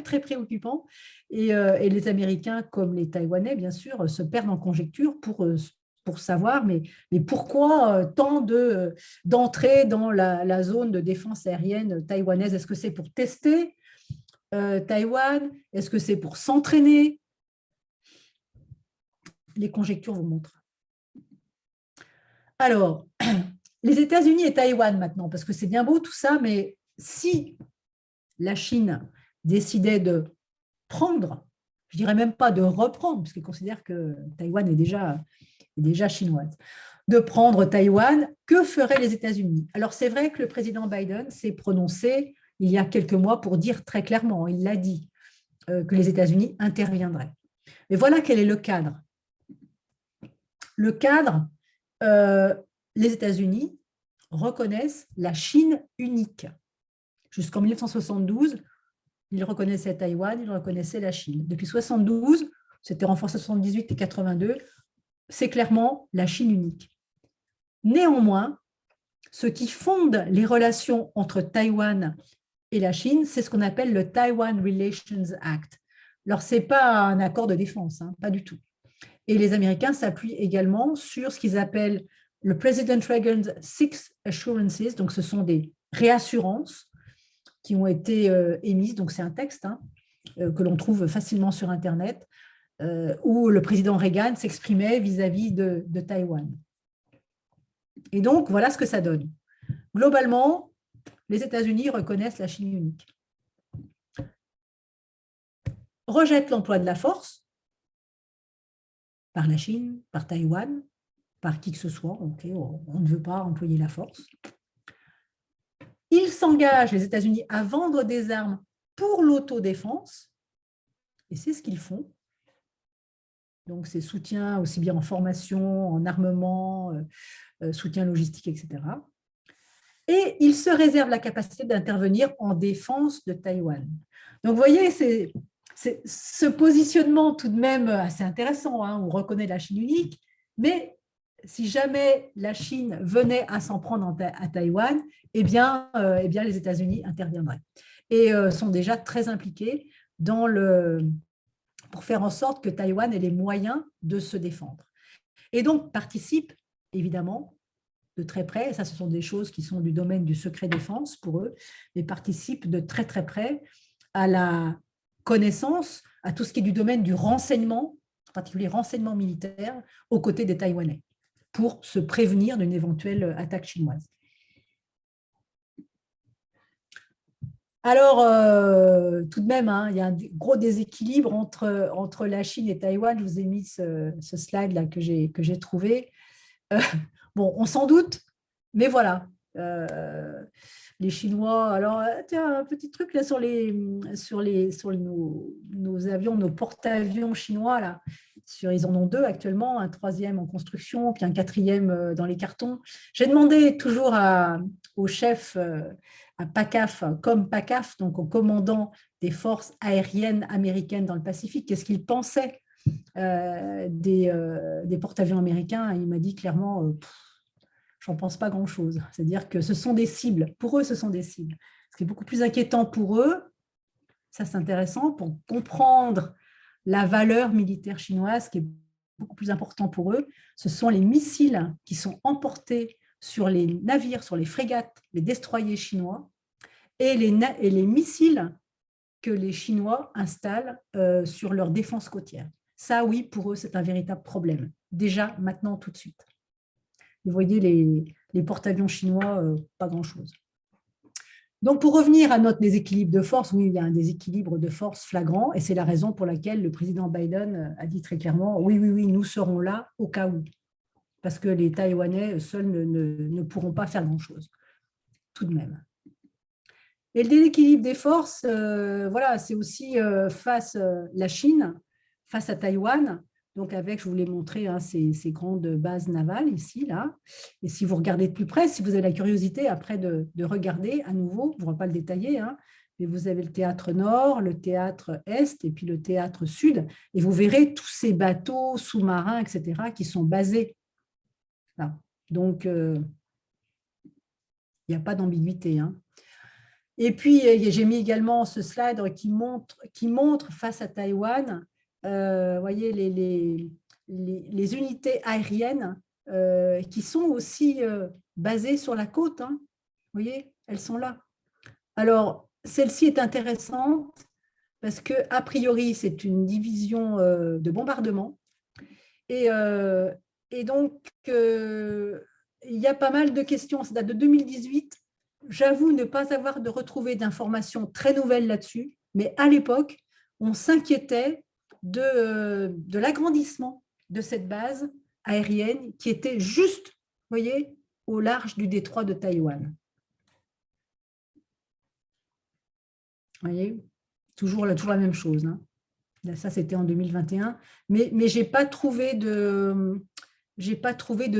Speaker 2: très préoccupant. Et les Américains, comme les Taïwanais, bien sûr, se perdent en conjecture pour savoir, mais pourquoi tant d'entrées dans la zone de défense aérienne taïwanaise? Est-ce que c'est pour tester Taïwan? Est-ce que c'est pour s'entraîner? Les conjectures vous montrent. Alors, les États-Unis et Taïwan maintenant, parce que c'est bien beau tout ça, mais si la Chine décidait de prendre, je dirais même pas de reprendre, puisqu'ils considèrent que Taïwan est déjà chinoise, de prendre Taïwan, que feraient les États-Unis? Alors, c'est vrai que le président Biden s'est prononcé il y a quelques mois pour dire très clairement, il l'a dit, que les États-Unis interviendraient. Mais voilà quel est le cadre. Le cadre, les États-Unis reconnaissent la Chine unique. Jusqu'en 1972, ils reconnaissaient Taïwan, ils reconnaissaient la Chine. Depuis 1972, c'était renforcé en 78 et 82, c'est clairement la Chine unique. Néanmoins, ce qui fonde les relations entre Taïwan et la Chine, c'est ce qu'on appelle le Taiwan Relations Act. Alors, ce n'est pas un accord de défense, hein, pas du tout. Et les Américains s'appuient également sur ce qu'ils appellent le President Reagan's Six Assurances, donc ce sont des réassurances qui ont été émises, donc c'est un texte que l'on trouve facilement sur Internet, où le président Reagan s'exprimait vis-à-vis de Taïwan. Et donc, voilà ce que ça donne. Globalement, les États-Unis reconnaissent la Chine unique, rejettent l'emploi de la force par la Chine, par Taïwan, par qui que ce soit. Okay, on ne veut pas employer la force. Ils s'engagent, les États-Unis, à vendre des armes pour l'autodéfense, et c'est ce qu'ils font. Donc, c'est soutien aussi bien en formation, en armement, soutien logistique, etc. Et ils se réservent la capacité d'intervenir en défense de Taïwan. Donc, vous voyez, c'est ce positionnement tout de même assez intéressant. On reconnaît la Chine unique, mais si jamais la Chine venait à s'en prendre à Taïwan, eh bien, les États-Unis interviendraient. Et sont déjà très impliqués pour faire en sorte que Taïwan ait les moyens de se défendre. Et donc, participent, évidemment, de très près, et ça, ce sont des choses qui sont du domaine du secret défense pour eux, mais participent de très, très près à la connaissance, à tout ce qui est du domaine du renseignement, en particulier renseignement militaire, aux côtés des Taïwanais, pour se prévenir d'une éventuelle attaque chinoise. Alors, tout de même, il y a un gros déséquilibre entre la Chine et Taïwan. Je vous ai mis ce slide-là que j'ai trouvé. Bon, on s'en doute, mais voilà. Les Chinois, alors, tiens, un petit truc là sur nos avions, nos porte-avions chinois, là. Ils en ont 2 actuellement, un 3e en construction, puis un 4e dans les cartons. J'ai demandé toujours au chef, à PACAF, comme PACAF, donc au commandant des forces aériennes américaines dans le Pacifique, qu'est-ce qu'il pensait des porte-avions américains. Il m'a dit clairement, j'en pense pas grand-chose. C'est-à-dire que ce sont des cibles. Pour eux, ce sont des cibles. Ce qui est beaucoup plus inquiétant pour eux, ça c'est intéressant, pour comprendre la valeur militaire chinoise, qui est beaucoup plus important pour eux, ce sont les missiles qui sont emportés sur les navires, sur les frégates, les destroyers chinois, et les missiles que les Chinois installent sur leur défense côtière. Ça, oui, pour eux, c'est un véritable problème. Déjà, maintenant, tout de suite. Vous voyez, les porte-avions chinois, pas grand-chose. Donc, pour revenir à notre déséquilibre de force, oui, il y a un déséquilibre de force flagrant, et c'est la raison pour laquelle le président Biden a dit très clairement, oui, nous serons là au cas où, parce que les Taïwanais seuls ne pourront pas faire grand-chose, tout de même. Et le déséquilibre des forces, voilà, c'est aussi face la Chine, face à Taïwan, donc avec, je vous l'ai montré, ces grandes bases navales ici, là. Et si vous regardez de plus près, si vous avez la curiosité après de regarder à nouveau, je ne vais pas le détailler, mais vous avez le théâtre nord, le théâtre est et puis le théâtre sud, et vous verrez tous ces bateaux sous-marins, etc., qui sont basés là. Donc, il n'y a pas d'ambiguïté, Et puis, j'ai mis également ce slide qui montre face à Taïwan, voyez, les unités aériennes qui sont aussi basées sur la côte. Vous voyez, elles sont là. Alors, celle-ci est intéressante parce qu'a priori, c'est une division de bombardement. Et donc, il y a pas mal de questions. Ça date de 2018. J'avoue ne pas avoir retrouvé d'informations très nouvelles là-dessus, mais à l'époque, on s'inquiétait de l'agrandissement de cette base aérienne qui était juste, vous voyez, au large du détroit de Taïwan. Vous voyez, toujours la même chose. Hein. Ça, c'était en 2021. Mais je n'ai pas trouvé de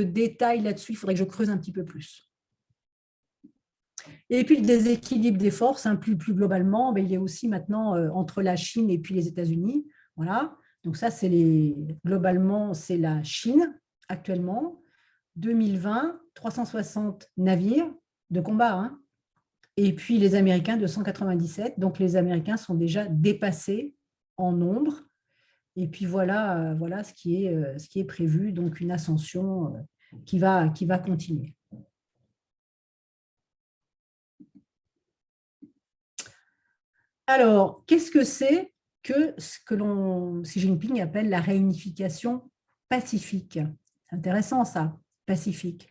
Speaker 2: détails là-dessus. Il faudrait que je creuse un petit peu plus. Et puis, le déséquilibre des forces, hein, plus globalement, il est aussi maintenant entre la Chine et puis les États-Unis. Voilà. Donc ça, globalement, c'est la Chine actuellement. 2020, 360 navires de combat. Hein. Et puis les Américains, 297. Donc les Américains sont déjà dépassés en nombre. Et puis voilà ce qui est prévu. Donc une ascension qui va continuer. Alors, qu'est-ce que c'est que ce que Xi Jinping appelle la réunification pacifique? C'est intéressant ça, pacifique.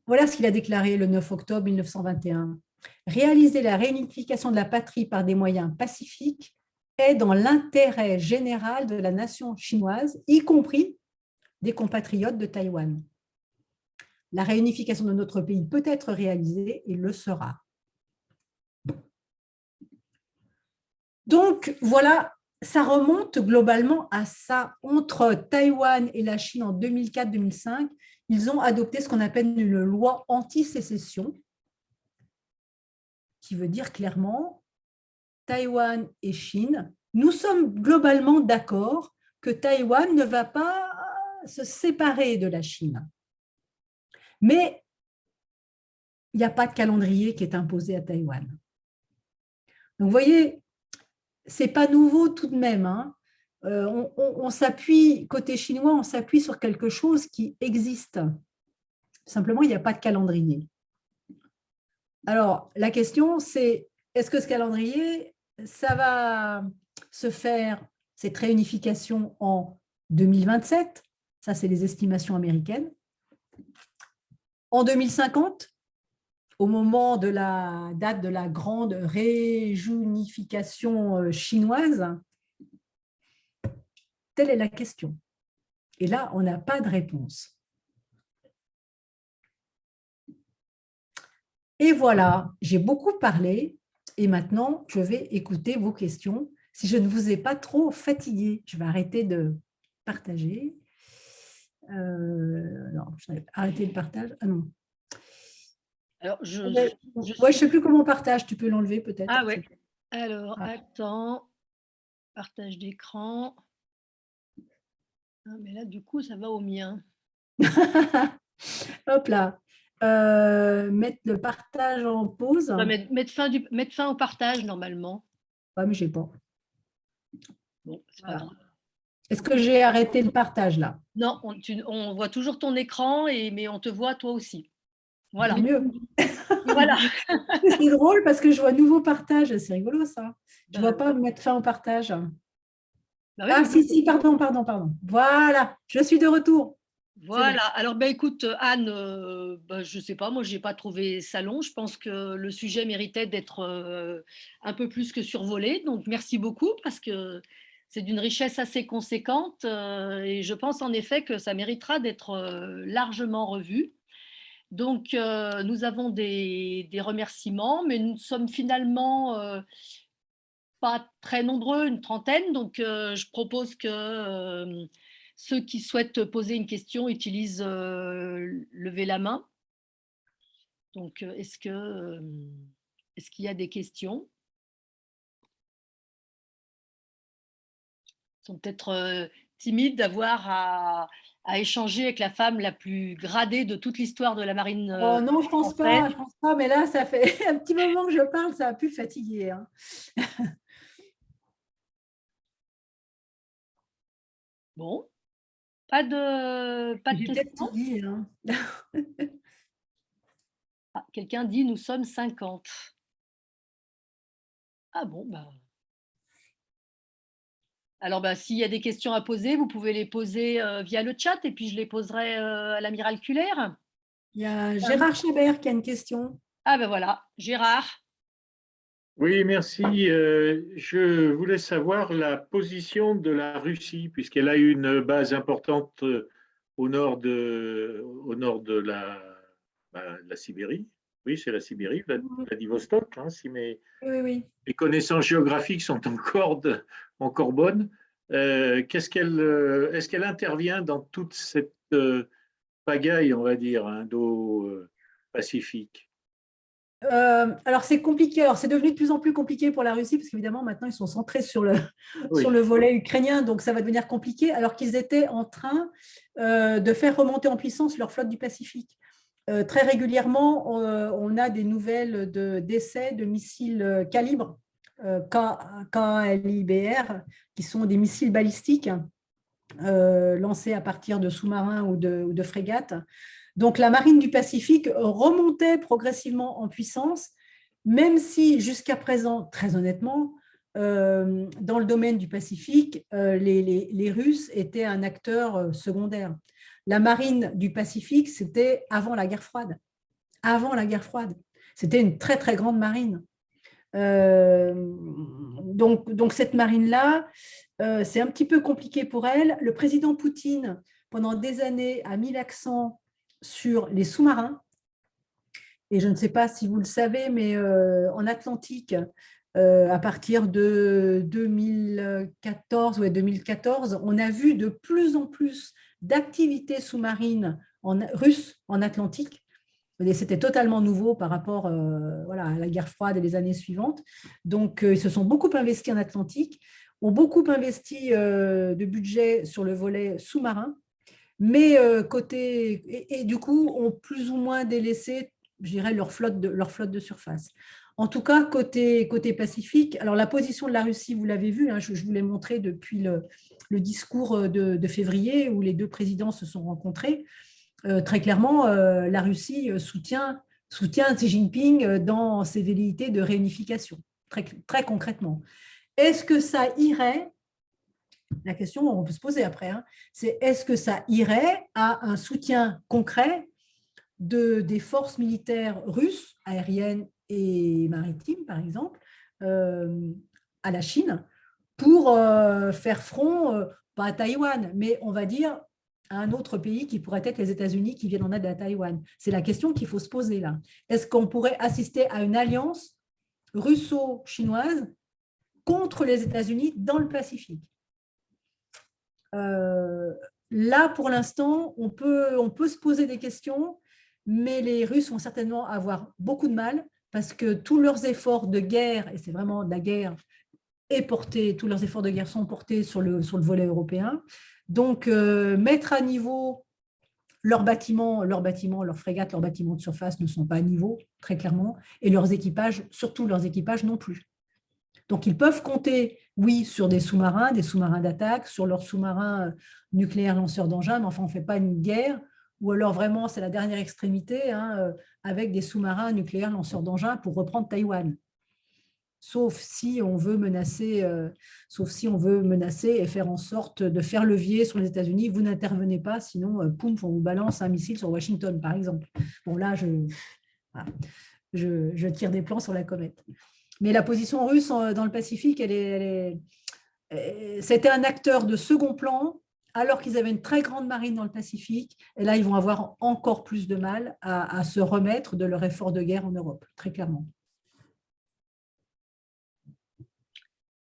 Speaker 2: Voilà ce qu'il a déclaré le 9 octobre 1921. Réaliser la réunification de la patrie par des moyens pacifiques est dans l'intérêt général de la nation chinoise, y compris des compatriotes de Taïwan. La réunification de notre pays peut être réalisée et le sera. Donc, voilà, ça remonte globalement à ça. Entre Taïwan et la Chine en 2004-2005, ils ont adopté ce qu'on appelle une loi anti-sécession, qui veut dire clairement, Taïwan et Chine, nous sommes globalement d'accord que Taïwan ne va pas se séparer de la Chine. Mais il n'y a pas de calendrier qui est imposé à Taïwan. Donc, vous voyez, ce n'est pas nouveau tout de même. Hein. On s'appuie, côté chinois, on s'appuie sur quelque chose qui existe. Simplement, il n'y a pas de calendrier. Alors, la question, c'est, est-ce que ce calendrier, ça va se faire, cette réunification, en 2027? Ça, c'est les estimations américaines. En 2050, au moment de la date de la grande réunification chinoise? Telle est la question. Et là, on n'a pas de réponse. Et voilà, j'ai beaucoup parlé et maintenant, je vais écouter vos questions. Si je ne vous ai pas trop fatigué, je vais arrêter de partager. Non, je vais arrêter le partage. Ah non.
Speaker 1: Alors,
Speaker 2: je ne sais plus comment on partage. Tu peux l'enlever peut-être.
Speaker 1: Ah ouais. Alors, attends. Partage d'écran. Ah, mais là, du coup, ça va au mien.
Speaker 2: Hop là. Mettre le partage en pause.
Speaker 1: Mettre fin au partage, normalement.
Speaker 2: Oui, mais je n'ai pas.
Speaker 1: Bon, c'est pas grave.
Speaker 2: Est-ce que j'ai arrêté le partage là?
Speaker 1: Non, on voit toujours ton écran, mais on te voit toi aussi. Voilà.
Speaker 2: Tant mieux.
Speaker 1: Voilà.
Speaker 2: C'est drôle parce que je vois nouveau partage. C'est rigolo ça. Je ne vois pas mettre fin au partage.
Speaker 1: Bah oui,
Speaker 2: ah, si, pardon. Voilà, je suis de retour.
Speaker 1: Voilà. Alors, ben, écoute, Anne, je ne sais pas, moi, je n'ai pas trouvé ça long. Je pense que le sujet méritait d'être un peu plus que survolé. Donc, merci beaucoup parce que c'est d'une richesse assez conséquente et je pense en effet que ça méritera d'être largement revu. Donc, nous avons des remerciements, mais nous sommes finalement pas très nombreux, une trentaine. Donc, je propose que ceux qui souhaitent poser une question utilisent lever la main. Donc, est-ce qu'il y a des questions? Ils sont peut-être timides d'avoir à échanger avec la femme la plus gradée de toute l'histoire de la marine.
Speaker 2: Oh non, je pense pas, mais là, ça fait un petit moment que je parle, ça a pu fatiguer. Hein.
Speaker 1: Bon, pas de questions.
Speaker 2: Dit, hein.
Speaker 1: Quelqu'un dit nous sommes 50. Ah bon, bah. Alors, bah, s'il y a des questions à poser, vous pouvez les poser via le chat et puis je les poserai à l'amiral Culler.
Speaker 2: Il y a Gérard Chabert qui a une question.
Speaker 1: Ah ben voilà, Gérard.
Speaker 3: Oui, merci. Je voulais savoir la position de la Russie, puisqu'elle a une base importante au nord de la Sibérie. Oui, c'est la Sibérie, Vladivostok, hein, si
Speaker 2: Oui, oui.
Speaker 3: mes connaissances géographiques sont encore bonnes. Est-ce qu'elle intervient dans toute cette pagaille, on va dire, indo-pacifique?
Speaker 2: Alors, c'est compliqué. Alors, c'est devenu de plus en plus compliqué pour la Russie parce qu'évidemment, maintenant, ils sont centrés sur sur
Speaker 3: Oui,
Speaker 2: le volet ukrainien. Donc, ça va devenir compliqué alors qu'ils étaient en train de faire remonter en puissance leur flotte du Pacifique. Très régulièrement, on a des nouvelles d'essais de missiles calibre KLIBR, qui sont des missiles balistiques lancés à partir de sous-marins ou de frégates. Donc, la marine du Pacifique remontait progressivement en puissance, même si jusqu'à présent, très honnêtement, dans le domaine du Pacifique, les Russes étaient un acteur secondaire. La marine du Pacifique, c'était avant la guerre froide. Avant la guerre froide. C'était une très, très grande marine. Donc, cette marine-là, c'est un petit peu compliqué pour elle. Le président Poutine, pendant des années, a mis l'accent sur les sous-marins. Et je ne sais pas si vous le savez, mais en Atlantique, à partir de 2014, ouais, 2014, on a vu de plus en plus d'activités sous-marines russes en Atlantique. Et c'était totalement nouveau par rapport voilà, à la guerre froide et les années suivantes. Donc, ils se sont beaucoup investis en Atlantique, ont beaucoup investi de budget sur le volet sous-marin, mais et du coup, ont plus ou moins délaissé, je dirais, leur flotte de surface. En tout cas, côté Pacifique, alors la position de la Russie, vous l'avez vu, hein, je vous l'ai montré depuis le discours de février où les deux présidents se sont rencontrés. Très clairement, la Russie soutient Xi Jinping dans ses velléités de réunification, très, très concrètement. Est-ce que ça irait, la question on peut se poser après, hein, c'est est-ce que ça irait à un soutien concret des forces militaires russes, aériennes et maritimes, par exemple, à la Chine, pour faire front, pas à Taïwan, mais on va dire à un autre pays qui pourrait être les États-Unis qui viennent en aide à Taïwan. C'est la question qu'il faut se poser là. Est-ce qu'on pourrait assister à une alliance russo-chinoise contre les États-Unis dans le Pacifique? Là, pour l'instant, on peut se poser des questions, mais les Russes vont certainement avoir beaucoup de mal parce que tous leurs efforts de guerre, et c'est vraiment de la guerre, tous leurs efforts de guerre sont portés sur le volet européen. Donc, mettre à niveau leurs bâtiments, leurs frégates, leurs bâtiments de surface ne sont pas à niveau, très clairement, et leurs équipages, surtout leurs équipages non plus. Donc, ils peuvent compter, oui, sur des sous-marins d'attaque, sur leurs sous-marins nucléaires lanceurs d'engins, mais enfin, on ne fait pas une guerre, ou alors vraiment, c'est la dernière extrémité, hein, avec des sous-marins nucléaires lanceurs d'engins pour reprendre Taïwan. Sauf si on veut menacer et faire en sorte de faire levier sur les États-Unis. Vous n'intervenez pas, sinon, poum, on vous balance un missile sur Washington, par exemple. Bon, là, je tire des plans sur la comète. Mais la position russe dans le Pacifique, c'était un acteur de second plan, alors qu'ils avaient une très grande marine dans le Pacifique. Et là, ils vont avoir encore plus de mal à se remettre de leur effort de guerre en Europe, très clairement.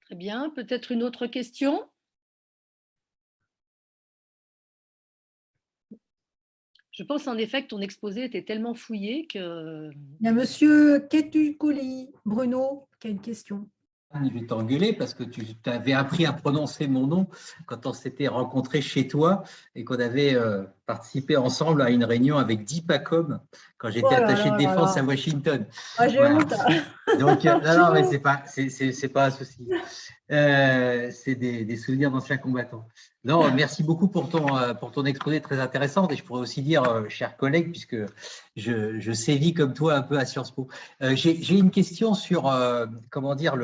Speaker 1: Très bien. Peut-être une autre question? Je pense en effet que ton exposé était tellement fouillé que…
Speaker 2: Il y a monsieur Ketukoli, Bruno, qui a une question.
Speaker 4: Je vais t'engueuler parce que tu avais appris à prononcer mon nom quand on s'était rencontrés chez toi et qu'on avait participé ensemble à une réunion avec Dipacom quand j'étais attaché de défense à Washington.
Speaker 2: Ah, j'ai honte.
Speaker 4: Donc, non, mais c'est pas un souci. C'est des souvenirs d'anciens combattants. Non, merci beaucoup pour ton exposé très intéressant. Et je pourrais aussi dire, chers collègues, puisque je sévis comme toi un peu à Sciences Po. J'ai une question sur, comment dire,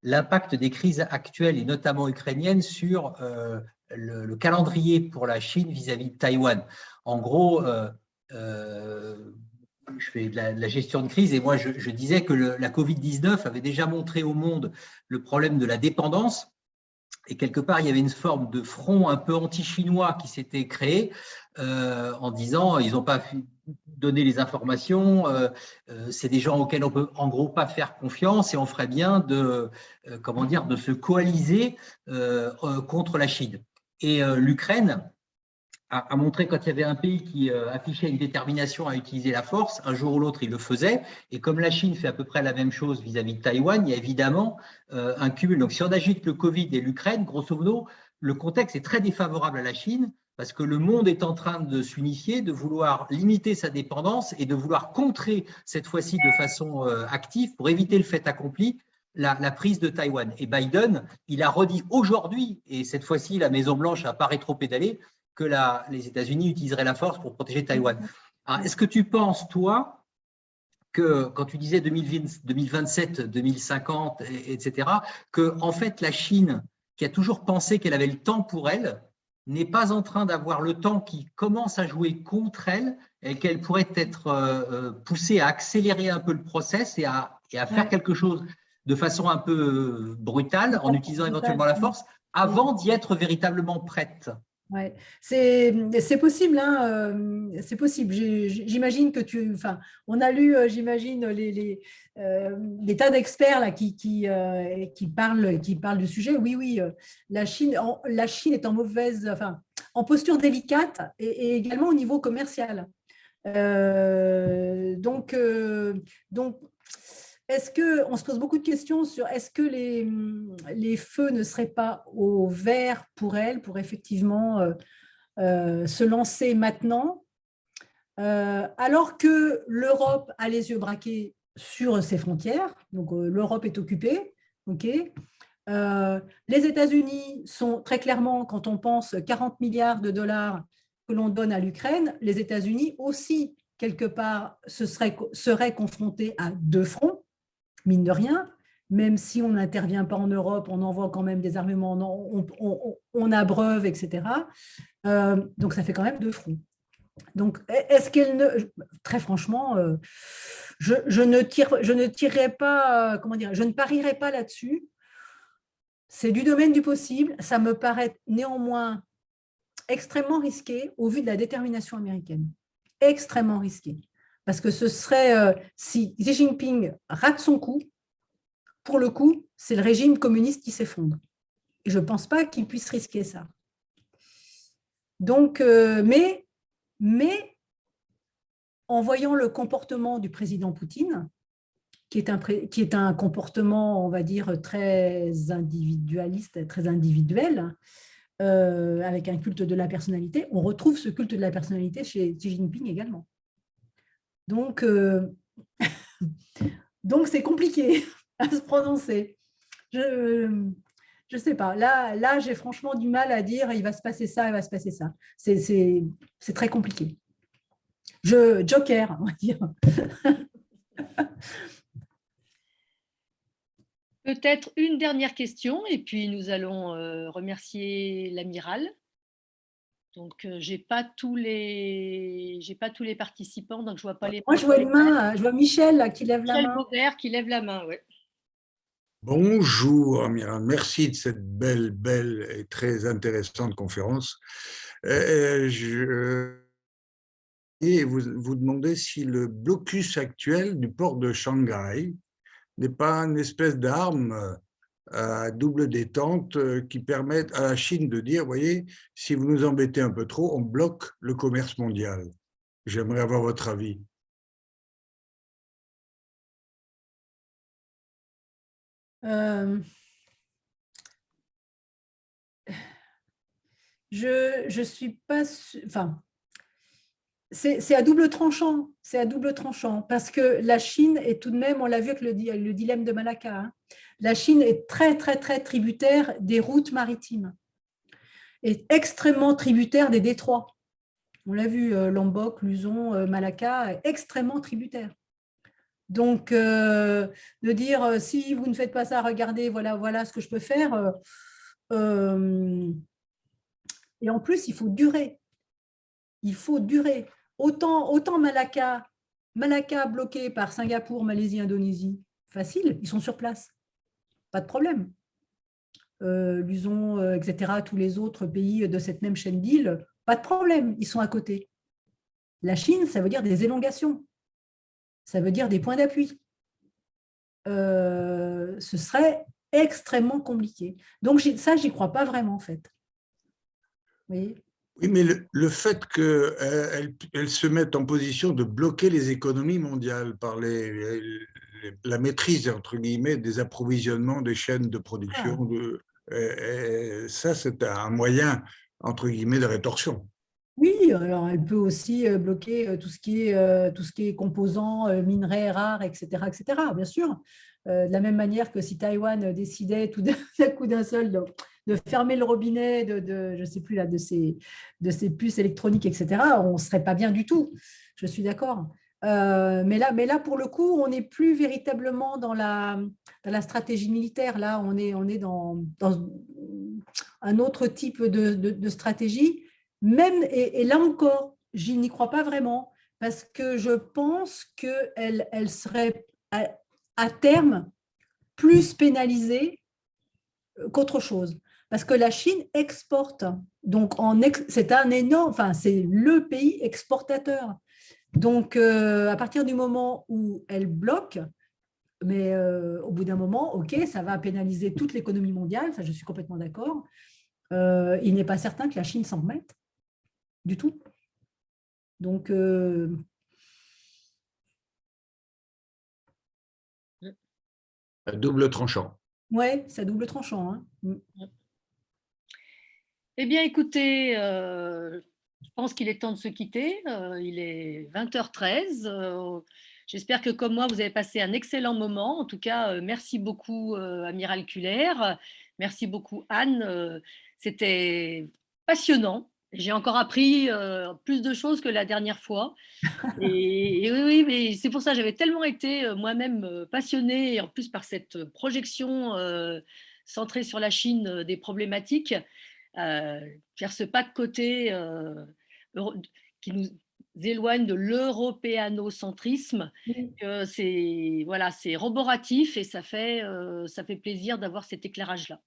Speaker 4: l'impact des crises actuelles, et notamment ukrainiennes, sur le calendrier pour la Chine vis-à-vis de Taïwan. En gros, je fais de la gestion de crise et moi, je disais que la Covid-19 avait déjà montré au monde le problème de la dépendance. Et quelque part, il y avait une forme de front un peu anti-chinois qui s'était créé en disant ils n'ont pas donné les informations, c'est des gens auxquels on peut en gros pas faire confiance et on ferait bien de se coaliser contre la Chine. Et l'Ukraine a montré quand il y avait un pays qui affichait une détermination à utiliser la force, un jour ou l'autre, il le faisait. Et comme la Chine fait à peu près la même chose vis-à-vis de Taïwan, il y a évidemment un cumul. Donc, si on agite le Covid et l'Ukraine, grosso modo, le contexte est très défavorable à la Chine parce que le monde est en train de s'unifier, de vouloir limiter sa dépendance et de vouloir contrer cette fois-ci de façon active pour éviter le fait accompli, la prise de Taïwan. Et Biden, il a redit aujourd'hui, et cette fois-ci, la Maison-Blanche n'a pas rétro-pédalé, que les États-Unis utiliseraient la force pour protéger Taïwan. Est-ce que tu penses, toi, que quand tu disais 2027, 2050, etc., que en fait la Chine, qui a toujours pensé qu'elle avait le temps pour elle, n'est pas en train d'avoir le temps qui commence à jouer contre elle et qu'elle pourrait être poussée à accélérer un peu le process et à faire quelque chose de façon un peu brutale en utilisant éventuellement la force avant d'y être véritablement prête?
Speaker 2: Ouais, c'est possible, hein, c'est possible. J'imagine que on a lu, j'imagine, des tas d'experts là qui parlent du sujet. Oui, la Chine est en posture délicate et également au niveau commercial. Donc, on se pose beaucoup de questions sur est-ce que les feux ne seraient pas au vert pour elle, pour effectivement se lancer maintenant, alors que l'Europe a les yeux braqués sur ses frontières, donc l'Europe est occupée, ok. Les États-Unis sont très clairement, quand on pense 40 milliards de dollars que l'on donne à l'Ukraine, les États-Unis aussi, quelque part, seraient confrontés à deux fronts, mine de rien, même si on n'intervient pas en Europe, on envoie quand même des armements, on abreuve, etc. Donc, ça fait quand même deux fronts. Donc, est-ce qu'elle ne… Très franchement, je ne tirerai pas, comment dire, je ne parierai pas là-dessus. C'est du domaine du possible. Ça me paraît néanmoins extrêmement risqué au vu de la détermination américaine. Extrêmement risqué. Parce que ce serait, si Xi Jinping rate son coup, pour le coup, c'est le régime communiste qui s'effondre. Et je ne pense pas qu'il puisse risquer ça. Donc, mais en voyant le comportement du président Poutine, qui est un comportement, on va dire, très individualiste, très individuel, avec un culte de la personnalité, on retrouve ce culte de la personnalité chez Xi Jinping également. Donc, donc c'est compliqué à se prononcer. Je sais pas. Là j'ai franchement du mal à dire il va se passer ça, il va se passer ça. C'est très compliqué. Joker, on va dire.
Speaker 1: Peut-être une dernière question et puis nous allons remercier l'amiral. Donc, j'ai pas tous les participants, donc je vois pas les.
Speaker 2: Moi, je vois une main, je vois Michel là, qui lève la main.
Speaker 1: Michel Baudert qui lève la main, oui.
Speaker 5: Bonjour, amiral. Merci de cette belle et très intéressante conférence. Je vais vous demander si le blocus actuel du port de Shanghai n'est pas une espèce d'arme à double détente qui permette à la Chine de dire, voyez, si vous nous embêtez un peu trop, on bloque le commerce mondial. J'aimerais avoir votre avis.
Speaker 2: Je suis pas… Enfin, c'est à double tranchant. C'est à double tranchant parce que la Chine est tout de même, on l'a vu avec le dilemme de Malacca, hein, la Chine est très tributaire des routes maritimes, est extrêmement tributaire des détroits. On l'a vu, Lombok, Luzon, Malacca, extrêmement tributaire. Donc, de dire, si vous ne faites pas ça, regardez, voilà ce que je peux faire. Et en plus, il faut durer. Il faut durer. Autant Malacca bloqué par Singapour, Malaisie, Indonésie, facile, ils sont sur place. Pas de problème. Luzon, etc., tous les autres pays de cette même chaîne d'îles, pas de problème, ils sont à côté. La Chine, ça veut dire des élongations. Ça veut dire des points d'appui. Ce serait extrêmement compliqué. Donc, ça, j'y crois pas vraiment, en fait. Vous voyez ?
Speaker 5: Oui, mais le fait qu'elle se mette en position de bloquer les économies mondiales par la maîtrise, entre guillemets, des approvisionnements des chaînes de production, ça, c'est un moyen, entre guillemets, de rétorsion.
Speaker 2: Oui, alors elle peut aussi bloquer tout ce qui est composants, minerais rares, etc., etc., bien sûr. De la même manière que si Taïwan décidait tout d'un coup d'un seul de fermer le robinet je sais plus là, de ces puces électroniques, etc., on ne serait pas bien du tout. Je suis d'accord. Mais là, pour le coup, on n'est plus véritablement dans la stratégie militaire. Là, on est dans un autre type de stratégie. Même, et là encore, je n'y crois pas vraiment, parce que je pense qu'elle serait à terme plus pénalisée qu'autre chose. Parce que la Chine exporte. Donc, c'est un énorme, enfin, c'est le pays exportateur. Donc, à partir du moment où elle bloque, mais au bout d'un moment, OK, ça va pénaliser toute l'économie mondiale, ça je suis complètement d'accord. Il n'est pas certain que la Chine s'en remette du tout. Donc,
Speaker 5: À double tranchant.
Speaker 2: ouais, c'est à double tranchant. Hein.
Speaker 1: Eh bien, écoutez, je pense qu'il est temps de se quitter. Il est 20h13. J'espère que, comme moi, vous avez passé un excellent moment. En tout cas, merci beaucoup, Amiral Culler. Merci beaucoup, Anne. C'était passionnant. J'ai encore appris plus de choses que la dernière fois. Et oui, mais c'est pour ça, j'avais tellement été moi-même passionnée, et en plus par cette projection centrée sur la Chine des problématiques, faire ce pas de côté qui nous éloigne de l'européanocentrisme, que c'est voilà, c'est roboratif et ça fait plaisir d'avoir cet éclairage-là.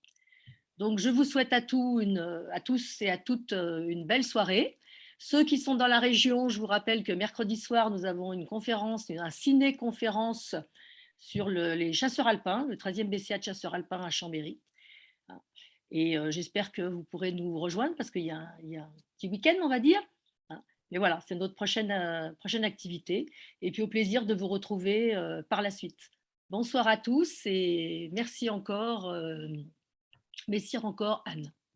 Speaker 1: Donc, je vous souhaite à tous et à toutes une belle soirée. Ceux qui sont dans la région, je vous rappelle que mercredi soir, nous avons une conférence, un ciné-conférence sur les chasseurs alpins, le 13e BCA de chasseurs alpins à Chambéry. Et j'espère que vous pourrez nous rejoindre parce qu'il y a un petit week-end, on va dire. Mais voilà, c'est notre prochaine activité. Et puis au plaisir de vous retrouver par la suite. Bonsoir à tous et merci encore, Anne.